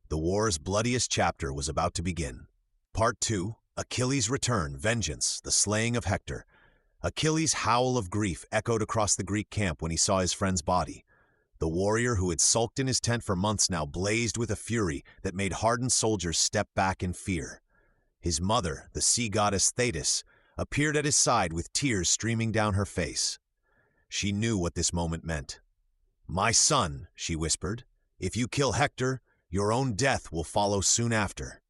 The war's bloodiest chapter was about to begin. Part 2, Achilles' Return, Vengeance, the Slaying of Hector. Achilles' howl of grief echoed across the Greek camp when he saw his friend's body. The warrior who had sulked in his tent for months now blazed with a fury that made hardened soldiers step back in fear. His mother, the sea goddess Thetis, appeared at his side with tears streaming down her face. She knew what this moment meant. "My son," she whispered, "if you kill Hector, your own death will follow soon after."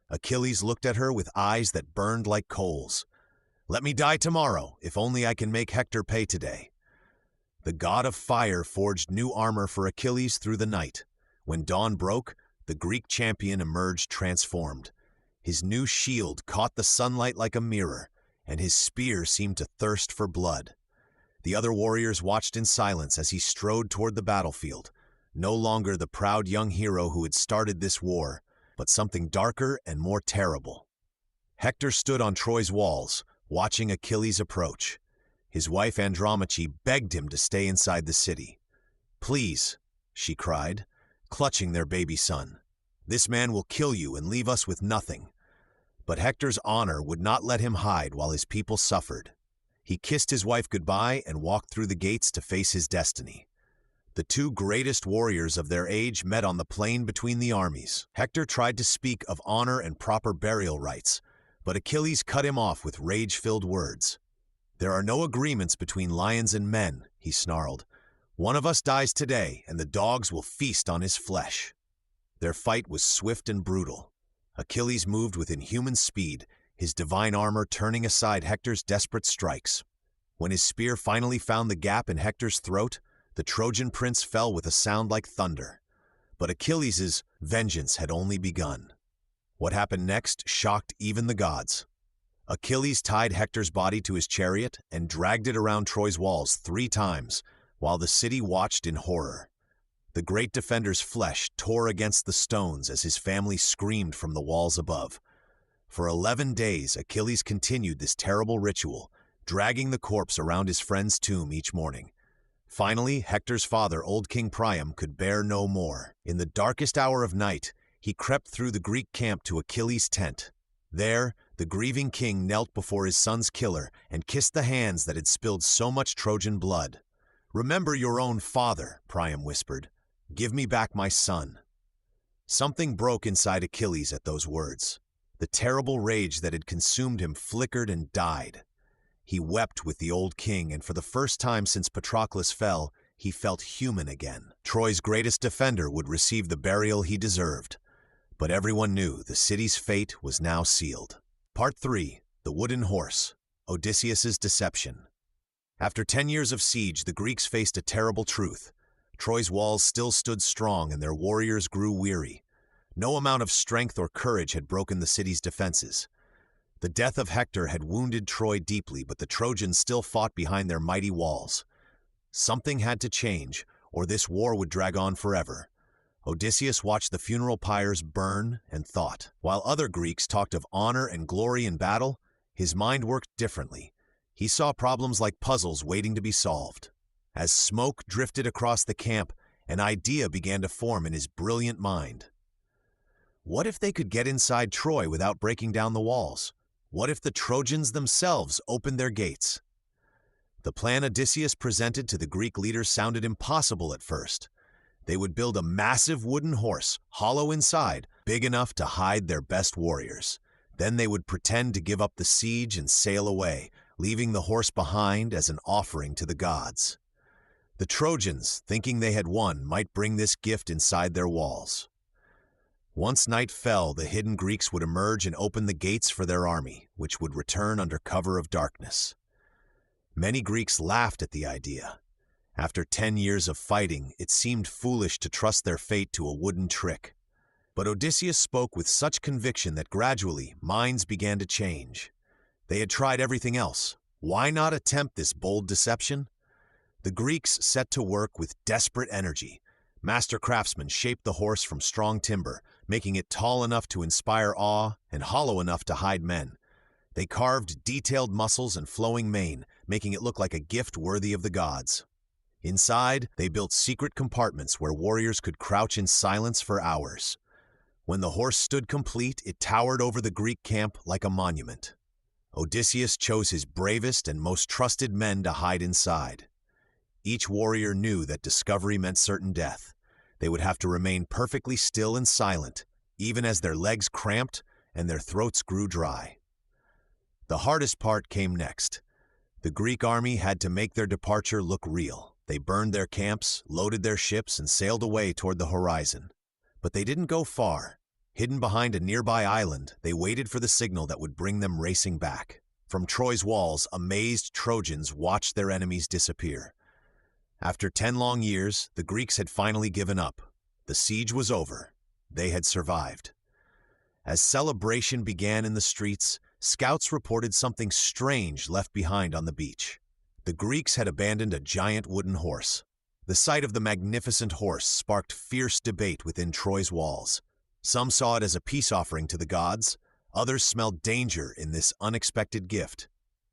Achilles looked at her with eyes that burned like coals. "Let me die tomorrow, if only I can make Hector pay today." The god of fire forged new armor for Achilles through the night. When dawn broke, the Greek champion emerged transformed. His new shield caught the sunlight like a mirror, and his spear seemed to thirst for blood. The other warriors watched in silence as he strode toward the battlefield, no longer the proud young hero who had started this war, but something darker and more terrible. Hector stood on Troy's walls, watching Achilles approach. His wife Andromache begged him to stay inside the city. "Please," she cried, clutching their baby son. "This man will kill you and leave us with nothing." But Hector's honor would not let him hide while his people suffered. He kissed his wife goodbye and walked through the gates to face his destiny. The 2 greatest warriors of their age met on the plain between the armies. Hector tried to speak of honor and proper burial rites, but Achilles cut him off with rage-filled words. "There are no agreements between lions and men," he snarled. "One of us dies today, and the dogs will feast on his flesh." Their fight was swift and brutal. Achilles moved with inhuman speed, his divine armor turning aside Hector's desperate strikes. When his spear finally found the gap in Hector's throat, the Trojan prince fell with a sound like thunder. But Achilles' vengeance had only begun. What happened next shocked even the gods. Achilles tied Hector's body to his chariot and dragged it around Troy's walls 3 times, while the city watched in horror. The great defender's flesh tore against the stones as his family screamed from the walls above. For 11 days, Achilles continued this terrible ritual, dragging the corpse around his friend's tomb each morning. Finally, Hector's father, old King Priam, could bear no more. In the darkest hour of night, he crept through the Greek camp to Achilles' tent. There, the grieving king knelt before his son's killer and kissed the hands that had spilled so much Trojan blood. "Remember your own father," Priam whispered. "Give me back my son." Something broke inside Achilles at those words. The terrible rage that had consumed him flickered and died. He wept with the old king, and for the first time since Patroclus fell, he felt human again. Troy's greatest defender would receive the burial he deserved. But everyone knew the city's fate was now sealed. Part 3. The Wooden Horse. Odysseus's Deception. After 10 years of siege, the Greeks faced a terrible truth. Troy's walls still stood strong and their warriors grew weary. No amount of strength or courage had broken the city's defenses. The death of Hector had wounded Troy deeply, but the Trojans still fought behind their mighty walls. Something had to change, or this war would drag on forever. Odysseus watched the funeral pyres burn and thought. While other Greeks talked of honor and glory in battle, his mind worked differently. He saw problems like puzzles waiting to be solved. As smoke drifted across the camp, an idea began to form in his brilliant mind. What if they could get inside Troy without breaking down the walls? What if the Trojans themselves opened their gates? The plan Odysseus presented to the Greek leaders sounded impossible at first. They would build a massive wooden horse, hollow inside, big enough to hide their best warriors. Then they would pretend to give up the siege and sail away, leaving the horse behind as an offering to the gods. The Trojans, thinking they had won, might bring this gift inside their walls. Once night fell, the hidden Greeks would emerge and open the gates for their army, which would return under cover of darkness. Many Greeks laughed at the idea. After 10 years of fighting, it seemed foolish to trust their fate to a wooden trick. But Odysseus spoke with such conviction that gradually minds began to change. They had tried everything else. Why not attempt this bold deception? The Greeks set to work with desperate energy. Master craftsmen shaped the horse from strong timber, making it tall enough to inspire awe and hollow enough to hide men. They carved detailed muscles and flowing mane, making it look like a gift worthy of the gods. Inside, they built secret compartments where warriors could crouch in silence for hours. When the horse stood complete, it towered over the Greek camp like a monument. Odysseus chose his bravest and most trusted men to hide inside. Each warrior knew that discovery meant certain death. They would have to remain perfectly still and silent, even as their legs cramped and their throats grew dry. The hardest part came next. The Greek army had to make their departure look real. They burned their camps, loaded their ships, and sailed away toward the horizon. But they didn't go far. Hidden behind a nearby island, they waited for the signal that would bring them racing back. From Troy's walls, amazed Trojans watched their enemies disappear. After 10 long years, the Greeks had finally given up. The siege was over. They had survived. As celebration began in the streets, scouts reported something strange left behind on the beach. The Greeks had abandoned a giant wooden horse. The sight of the magnificent horse sparked fierce debate within Troy's walls. Some saw it as a peace offering to the gods. Others smelled danger in this unexpected gift.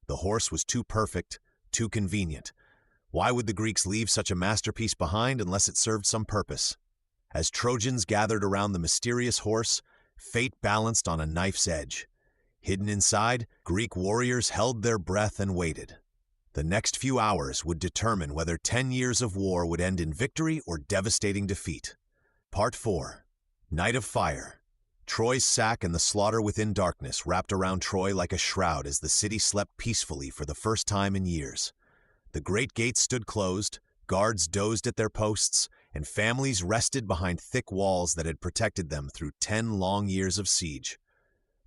The horse was too perfect, too convenient. Why would the Greeks leave such a masterpiece behind unless it served some purpose? As Trojans gathered around the mysterious horse, fate balanced on a knife's edge. Hidden inside, Greek warriors held their breath and waited. The next few hours would determine whether 10 years of war would end in victory or devastating defeat. Part 4. Night of Fire. Troy's sack and the slaughter within darkness wrapped around Troy like a shroud as the city slept peacefully for the first time in years. The great gates stood closed, guards dozed at their posts, and families rested behind thick walls that had protected them through 10 long years of siege.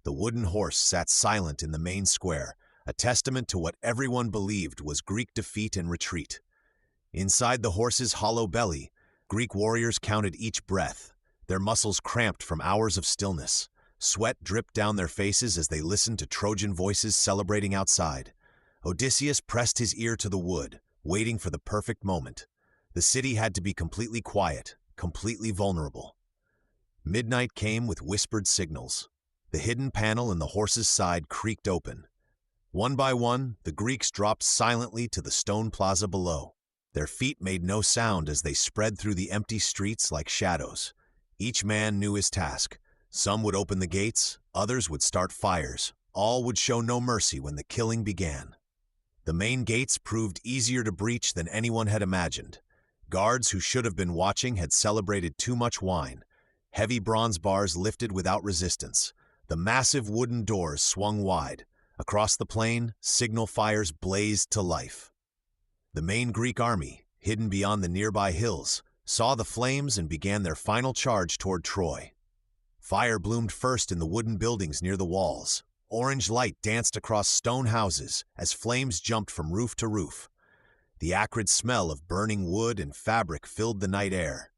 The wooden horse sat silent in the main square, a testament to what everyone believed was Greek defeat and retreat. Inside the horse's hollow belly, Greek warriors counted each breath, their muscles cramped from hours of stillness. Sweat dripped down their faces as they listened to Trojan voices celebrating outside. Odysseus pressed his ear to the wood, waiting for the perfect moment. The city had to be completely quiet, completely vulnerable. Midnight came with whispered signals. The hidden panel in the horse's side creaked open. One by one, the Greeks dropped silently to the stone plaza below. Their feet made no sound as they spread through the empty streets like shadows. Each man knew his task. Some would open the gates, others would start fires. All would show no mercy when the killing began. The main gates proved easier to breach than anyone had imagined. Guards who should have been watching had celebrated too much wine. Heavy bronze bars lifted without resistance. The massive wooden doors swung wide. Across the plain, signal fires blazed to life. The main Greek army, hidden beyond the nearby hills, saw the flames and began their final charge toward Troy. Fire bloomed first in the wooden buildings near the walls. Orange light danced across stone houses as flames jumped from roof to roof. The acrid smell of burning wood and fabric filled the night air.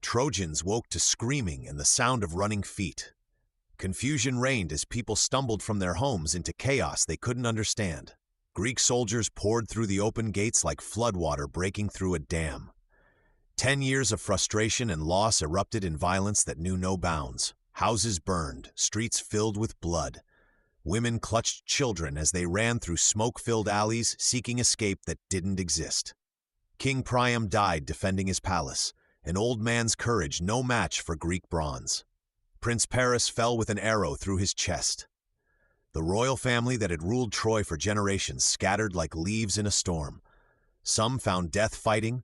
Trojans woke to screaming and the sound of running feet. Confusion reigned as people stumbled from their homes into chaos they couldn't understand. Greek soldiers poured through the open gates like floodwater breaking through a dam. 10 years of frustration and loss erupted in violence that knew no bounds. Houses burned, streets filled with blood. Women clutched children as they ran through smoke-filled alleys seeking escape that didn't exist. King Priam died defending his palace, an old man's courage no match for Greek bronze. Prince Paris fell with an arrow through his chest. The royal family that had ruled Troy for generations scattered like leaves in a storm. Some found death fighting,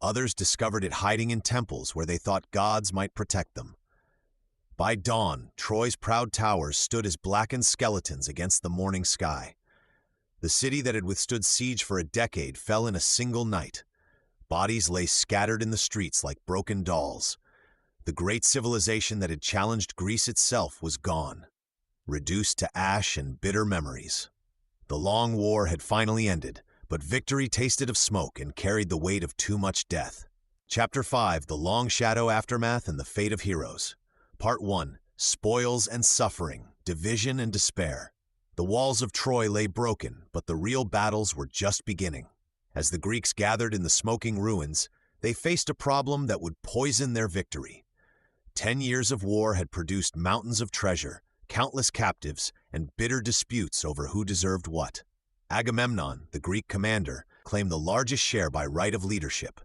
others discovered it hiding in temples where they thought gods might protect them. By dawn, Troy's proud towers stood as blackened skeletons against the morning sky. The city that had withstood siege for a decade fell in a single night. Bodies lay scattered in the streets like broken dolls. The great civilization that had challenged Greece itself was gone, reduced to ash and bitter memories. The long war had finally ended, but victory tasted of smoke and carried the weight of too much death. Chapter 5: The Long Shadow Aftermath and the Fate of Heroes. Part 1: Spoils and Suffering, Division and Despair. The walls of Troy lay broken, but the real battles were just beginning. As the Greeks gathered in the smoking ruins, they faced a problem that would poison their victory. 10 years of war had produced mountains of treasure, countless captives, and bitter disputes over who deserved what. Agamemnon, the Greek commander, claimed the largest share by right of leadership.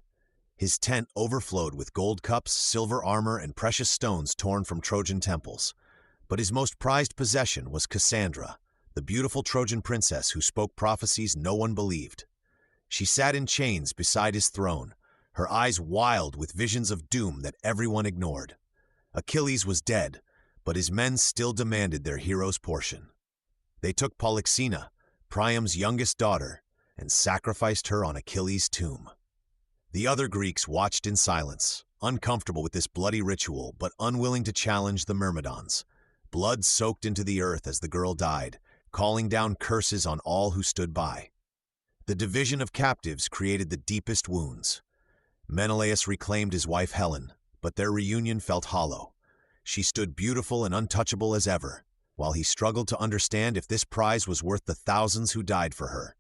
His tent overflowed with gold cups, silver armor, and precious stones torn from Trojan temples. But his most prized possession was Cassandra, the beautiful Trojan princess who spoke prophecies no one believed. She sat in chains beside his throne, her eyes wild with visions of doom that everyone ignored. Achilles was dead, but his men still demanded their hero's portion. They took Polyxena, Priam's youngest daughter, and sacrificed her on Achilles' tomb. The other Greeks watched in silence, uncomfortable with this bloody ritual but unwilling to challenge the Myrmidons. Blood soaked into the earth as the girl died, calling down curses on all who stood by. The division of captives created the deepest wounds. Menelaus reclaimed his wife Helen, but their reunion felt hollow. She stood beautiful and untouchable as ever, while he struggled to understand if this prize was worth the thousands who died for her.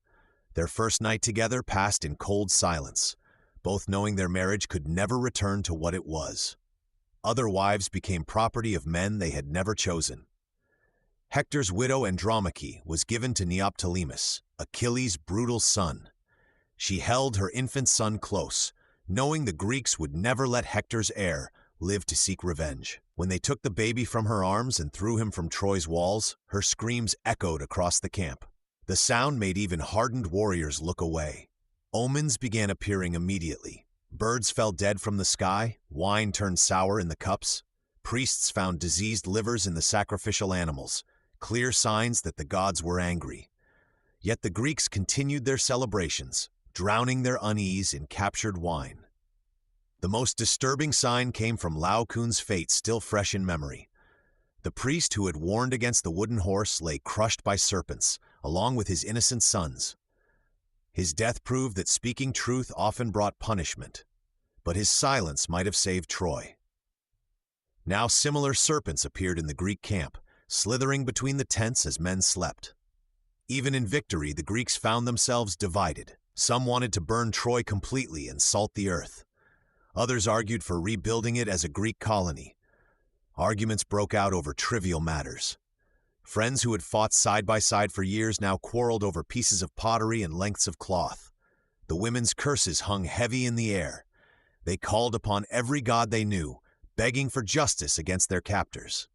Their first night together passed in cold silence, both knowing their marriage could never return to what it was. Other wives became property of men they had never chosen. Hector's widow Andromache was given to Neoptolemus, Achilles' brutal son. She held her infant son close, knowing the Greeks would never let Hector's heir live to seek revenge. When they took the baby from her arms and threw him from Troy's walls, her screams echoed across the camp. The sound made even hardened warriors look away. Omens began appearing immediately. Birds fell dead from the sky, wine turned sour in the cups. Priests found diseased livers in the sacrificial animals, clear signs that the gods were angry. Yet the Greeks continued their celebrations, drowning their unease in captured wine. The most disturbing sign came from Laocoon's fate still fresh in memory. The priest who had warned against the wooden horse lay crushed by serpents, along with his innocent sons. His death proved that speaking truth often brought punishment, but his silence might have saved Troy. Now similar serpents appeared in the Greek camp, slithering between the tents as men slept. Even in victory, the Greeks found themselves divided. Some wanted to burn Troy completely and salt the earth. Others argued for rebuilding it as a Greek colony. Arguments broke out over trivial matters. Friends who had fought side by side for years now quarreled over pieces of pottery and lengths of cloth. The women's curses hung heavy in the air. They called upon every god they knew, begging for justice against their captors.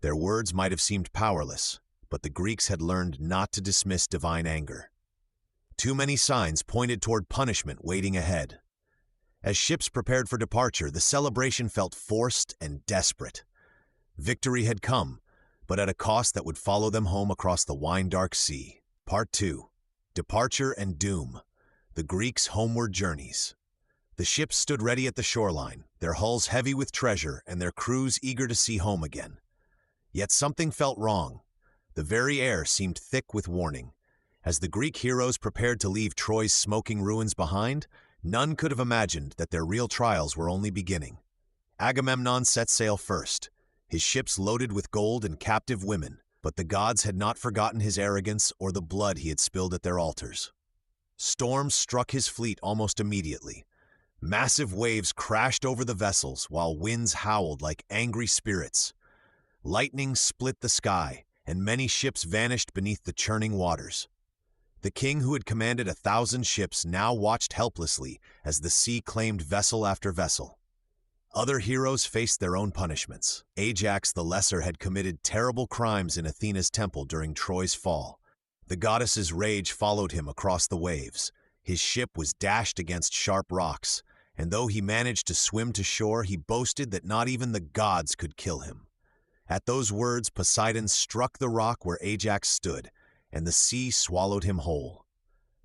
Their words might have seemed powerless, but the Greeks had learned not to dismiss divine anger. Too many signs pointed toward punishment waiting ahead. As ships prepared for departure, the celebration felt forced and desperate. Victory had come, but at a cost that would follow them home across the wine-dark sea. Part 2. Departure and Doom. The Greeks' homeward journeys. The ships stood ready at the shoreline, their hulls heavy with treasure and their crews eager to see home again. Yet something felt wrong. The very air seemed thick with warning. As the Greek heroes prepared to leave Troy's smoking ruins behind, none could have imagined that their real trials were only beginning. Agamemnon set sail first, his ships loaded with gold and captive women, but the gods had not forgotten his arrogance or the blood he had spilled at their altars. Storms struck his fleet almost immediately. Massive waves crashed over the vessels while winds howled like angry spirits. Lightning split the sky, and many ships vanished beneath the churning waters. The king who had commanded 1,000 ships now watched helplessly as the sea claimed vessel after vessel. Other heroes faced their own punishments. Ajax the Lesser had committed terrible crimes in Athena's temple during Troy's fall. The goddess's rage followed him across the waves. His ship was dashed against sharp rocks, and though he managed to swim to shore, he boasted that not even the gods could kill him. At those words, Poseidon struck the rock where Ajax stood, and the sea swallowed him whole.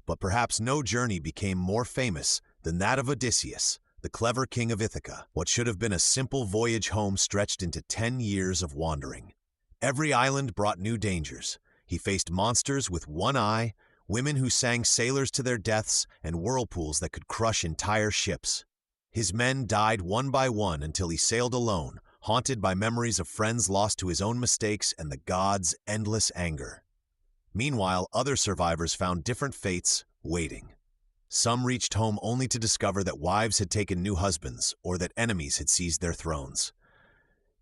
But perhaps no journey became more famous than that of Odysseus, the clever king of Ithaca. What should have been a simple voyage home stretched into 10 years of wandering. Every island brought new dangers. He faced monsters with one eye, women who sang sailors to their deaths, and whirlpools that could crush entire ships. His men died one by one until he sailed alone, haunted by memories of friends lost to his own mistakes and the gods' endless anger. Meanwhile, other survivors found different fates waiting. Some reached home only to discover that wives had taken new husbands or that enemies had seized their thrones.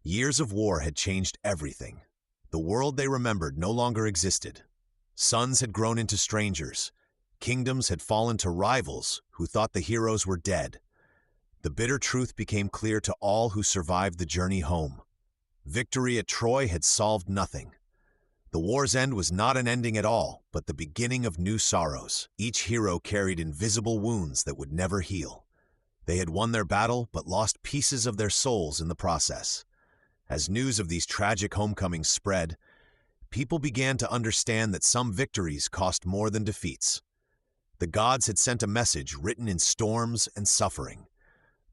Years of war had changed everything. The world they remembered no longer existed. Sons had grown into strangers. Kingdoms had fallen to rivals who thought the heroes were dead. The bitter truth became clear to all who survived the journey home. Victory at Troy had solved nothing. The war's end was not an ending at all, but the beginning of new sorrows. Each hero carried invisible wounds that would never heal. They had won their battle, but lost pieces of their souls in the process. As news of these tragic homecomings spread, people began to understand that some victories cost more than defeats. The gods had sent a message written in storms and suffering.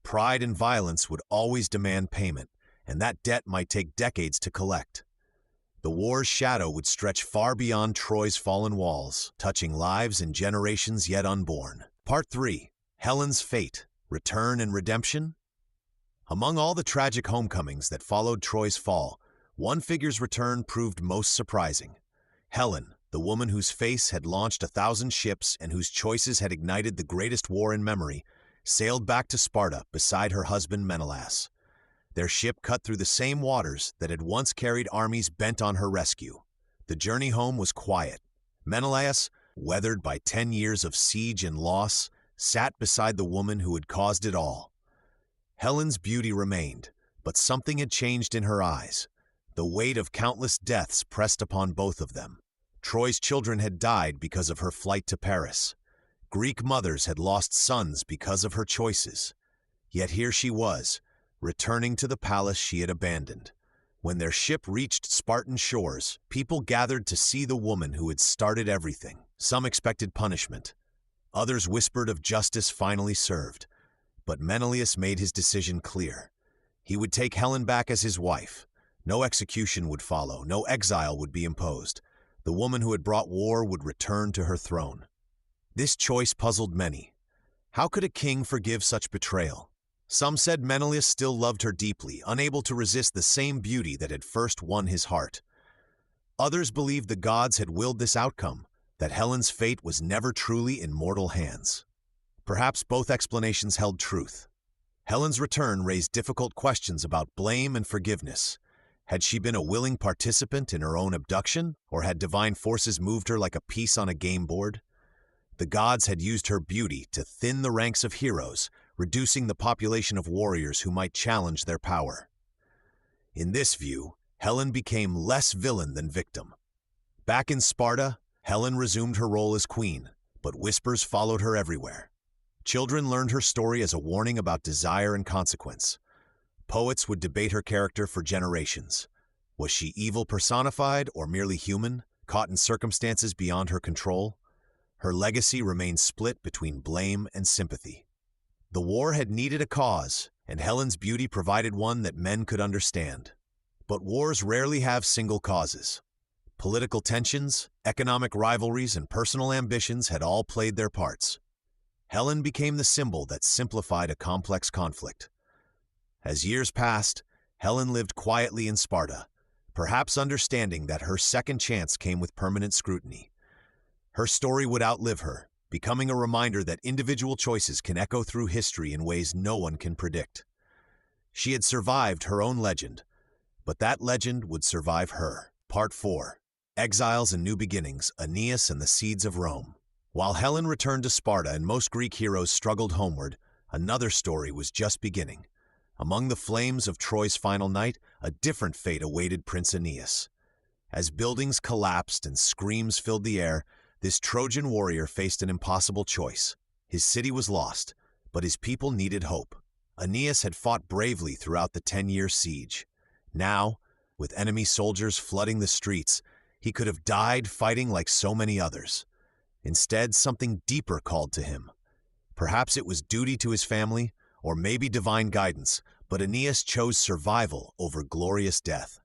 Pride and violence would always demand payment, and that debt might take decades to collect. The war's shadow would stretch far beyond Troy's fallen walls, touching lives and generations yet unborn. Part 3. Helen's Fate, Return and Redemption? Among all the tragic homecomings that followed Troy's fall, one figure's return proved most surprising. Helen, the woman whose face had launched 1,000 ships and whose choices had ignited the greatest war in memory, sailed back to Sparta beside her husband Menelaus. Their ship cut through the same waters that had once carried armies bent on her rescue. The journey home was quiet. Menelaus, weathered by 10 years of siege and loss, sat beside the woman who had caused it all. Helen's beauty remained, but something had changed in her eyes. The weight of countless deaths pressed upon both of them. Troy's children had died because of her flight to Paris. Greek mothers had lost sons because of her choices. Yet here she was, returning to the palace she had abandoned. When their ship reached Spartan shores, people gathered to see the woman who had started everything. Some expected punishment. Others whispered of justice finally served. But Menelaus made his decision clear. He would take Helen back as his wife. No execution would follow, no exile would be imposed. The woman who had brought war would return to her throne. This choice puzzled many. How could a king forgive such betrayal? Some said Menelaus still loved her deeply, unable to resist the same beauty that had first won his heart. Others believed the gods had willed this outcome, that Helen's fate was never truly in mortal hands. Perhaps both explanations held truth. Helen's return raised difficult questions about blame and forgiveness. Had she been a willing participant in her own abduction, or had divine forces moved her like a piece on a game board? The gods had used her beauty to thin the ranks of heroes, reducing the population of warriors who might challenge their power. In this view, Helen became less villain than victim. Back in Sparta, Helen resumed her role as queen, but whispers followed her everywhere. Children learned her story as a warning about desire and consequence. Poets would debate her character for generations. Was she evil personified or merely human, caught in circumstances beyond her control? Her legacy remained split between blame and sympathy. The war had needed a cause, and Helen's beauty provided one that men could understand. But wars rarely have single causes. Political tensions, economic rivalries, and personal ambitions had all played their parts. Helen became the symbol that simplified a complex conflict. As years passed, Helen lived quietly in Sparta, perhaps understanding that her second chance came with permanent scrutiny. Her story would outlive her, becoming a reminder that individual choices can echo through history in ways no one can predict. She had survived her own legend, but that legend would survive her. Part 4. Exiles and New Beginnings, Aeneas and the Seeds of Rome. While Helen returned to Sparta and most Greek heroes struggled homeward, another story was just beginning. Among the flames of Troy's final night, a different fate awaited Prince Aeneas. As buildings collapsed and screams filled the air, this Trojan warrior faced an impossible choice. His city was lost, but his people needed hope. Aeneas had fought bravely throughout the 10-year siege. Now, with enemy soldiers flooding the streets, he could have died fighting like so many others. Instead, something deeper called to him. Perhaps it was duty to his family, or maybe divine guidance, but Aeneas chose survival over glorious death.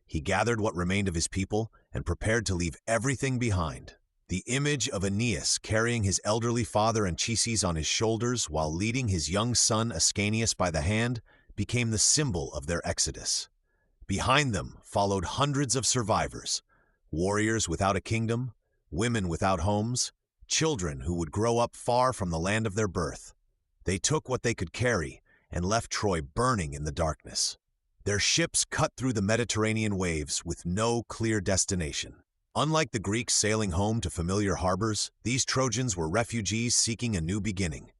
He gathered what remained of his people and prepared to leave everything behind. The image of Aeneas carrying his elderly father Anchises on his shoulders while leading his young son Ascanius by the hand became the symbol of their exodus. Behind them followed hundreds of survivors, warriors without a kingdom, women without homes, children who would grow up far from the land of their birth. They took what they could carry and left Troy burning in the darkness. Their ships cut through the Mediterranean waves with no clear destination. Unlike the Greeks sailing home to familiar harbors, these Trojans were refugees seeking a new beginning.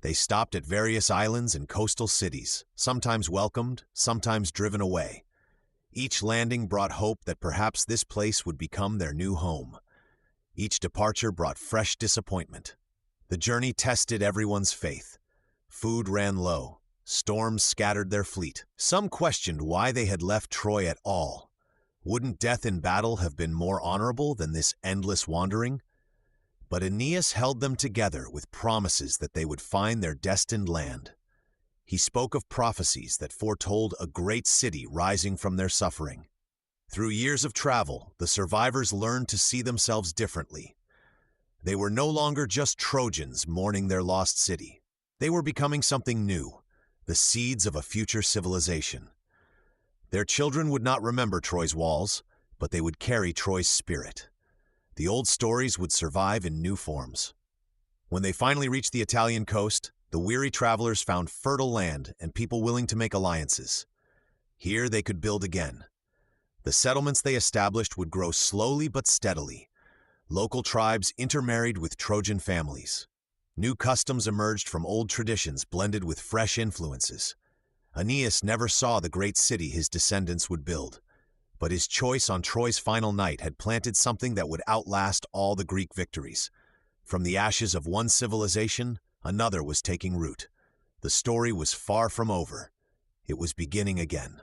They stopped at various islands and coastal cities, sometimes welcomed, sometimes driven away. Each landing brought hope that perhaps this place would become their new home. Each departure brought fresh disappointment. The journey tested everyone's faith. Food ran low. Storms scattered their fleet. Some questioned why they had left Troy at all. Wouldn't death in battle have been more honorable than this endless wandering? But Aeneas held them together with promises that they would find their destined land. He spoke of prophecies that foretold a great city rising from their suffering. Through years of travel, the survivors learned to see themselves differently. They were no longer just Trojans mourning their lost city. They were becoming something new, the seeds of a future civilization. Their children would not remember Troy's walls, but they would carry Troy's spirit. The old stories would survive in new forms. When they finally reached the Italian coast, the weary travelers found fertile land and people willing to make alliances. Here they could build again. The settlements they established would grow slowly but steadily. Local tribes intermarried with Trojan families. New customs emerged from old traditions blended with fresh influences. Aeneas never saw the great city his descendants would build, but his choice on Troy's final night had planted something that would outlast all the Greek victories. From the ashes of one civilization, another was taking root. The story was far from over. It was beginning again.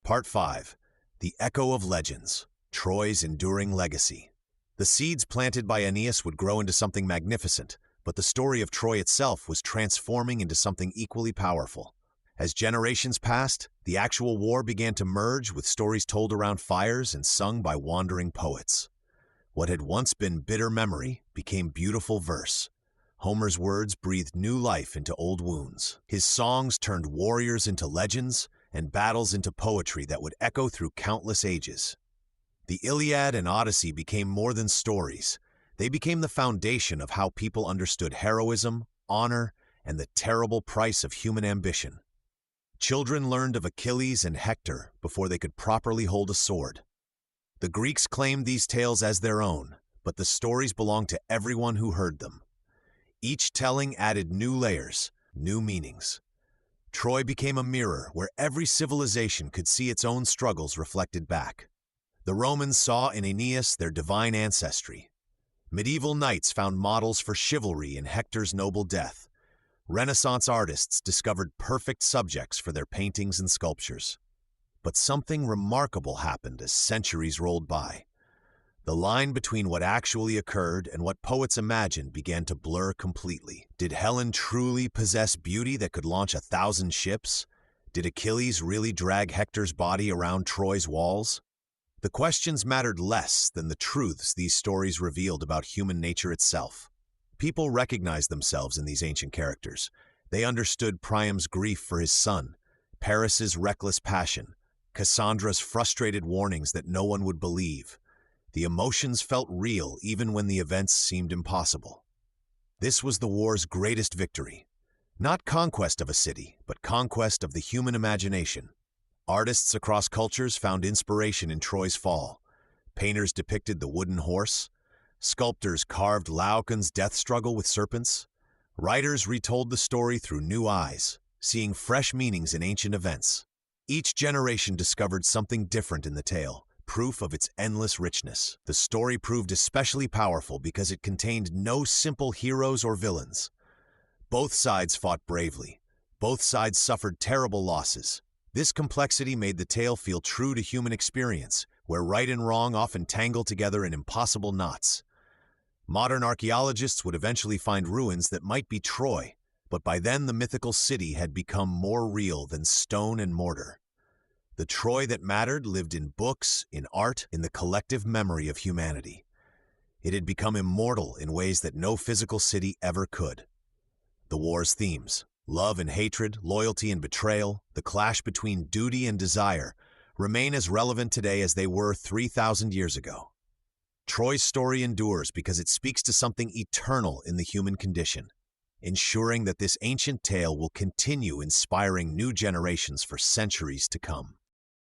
Part 5. The Echo of Legends, Troy's Enduring Legacy. The seeds planted by Aeneas would grow into something magnificent, but the story of Troy itself was transforming into something equally powerful. As generations passed, the actual war began to merge with stories told around fires and sung by wandering poets. What had once been bitter memory became beautiful verse. Homer's words breathed new life into old wounds. His songs turned warriors into legends and battles into poetry that would echo through countless ages. The Iliad and Odyssey became more than stories. They became the foundation of how people understood heroism, honor, and the terrible price of human ambition. Children learned of Achilles and Hector before they could properly hold a sword. The Greeks claimed these tales as their own, but the stories belonged to everyone who heard them. Each telling added new layers, new meanings. Troy became a mirror where every civilization could see its own struggles reflected back. The Romans saw in Aeneas their divine ancestry. Medieval knights found models for chivalry in Hector's noble death. Renaissance artists discovered perfect subjects for their paintings and sculptures. But something remarkable happened as centuries rolled by. The line between what actually occurred and what poets imagined began to blur completely. Did Helen truly possess beauty that could launch 1,000 ships? Did Achilles really drag Hector's body around Troy's walls? The questions mattered less than the truths these stories revealed about human nature itself. People recognized themselves in these ancient characters. They understood Priam's grief for his son, Paris's reckless passion, Cassandra's frustrated warnings that no one would believe. The emotions felt real even when the events seemed impossible. This was the war's greatest victory. Not conquest of a city, but conquest of the human imagination. Artists across cultures found inspiration in Troy's fall. Painters depicted the wooden horse. Sculptors carved Laocoon's death struggle with serpents. Writers retold the story through new eyes, seeing fresh meanings in ancient events. Each generation discovered something different in the tale, proof of its endless richness. The story proved especially powerful because it contained no simple heroes or villains. Both sides fought bravely. Both sides suffered terrible losses. This complexity made the tale feel true to human experience, where right and wrong often tangle together in impossible knots. Modern archaeologists would eventually find ruins that might be Troy, but by then the mythical city had become more real than stone and mortar. The Troy that mattered lived in books, in art, in the collective memory of humanity. It had become immortal in ways that no physical city ever could. The war's themes, love and hatred, loyalty and betrayal, the clash between duty and desire, remain as relevant today as they were 3,000 years ago. Troy's story endures because it speaks to something eternal in the human condition, ensuring that this ancient tale will continue inspiring new generations for centuries to come.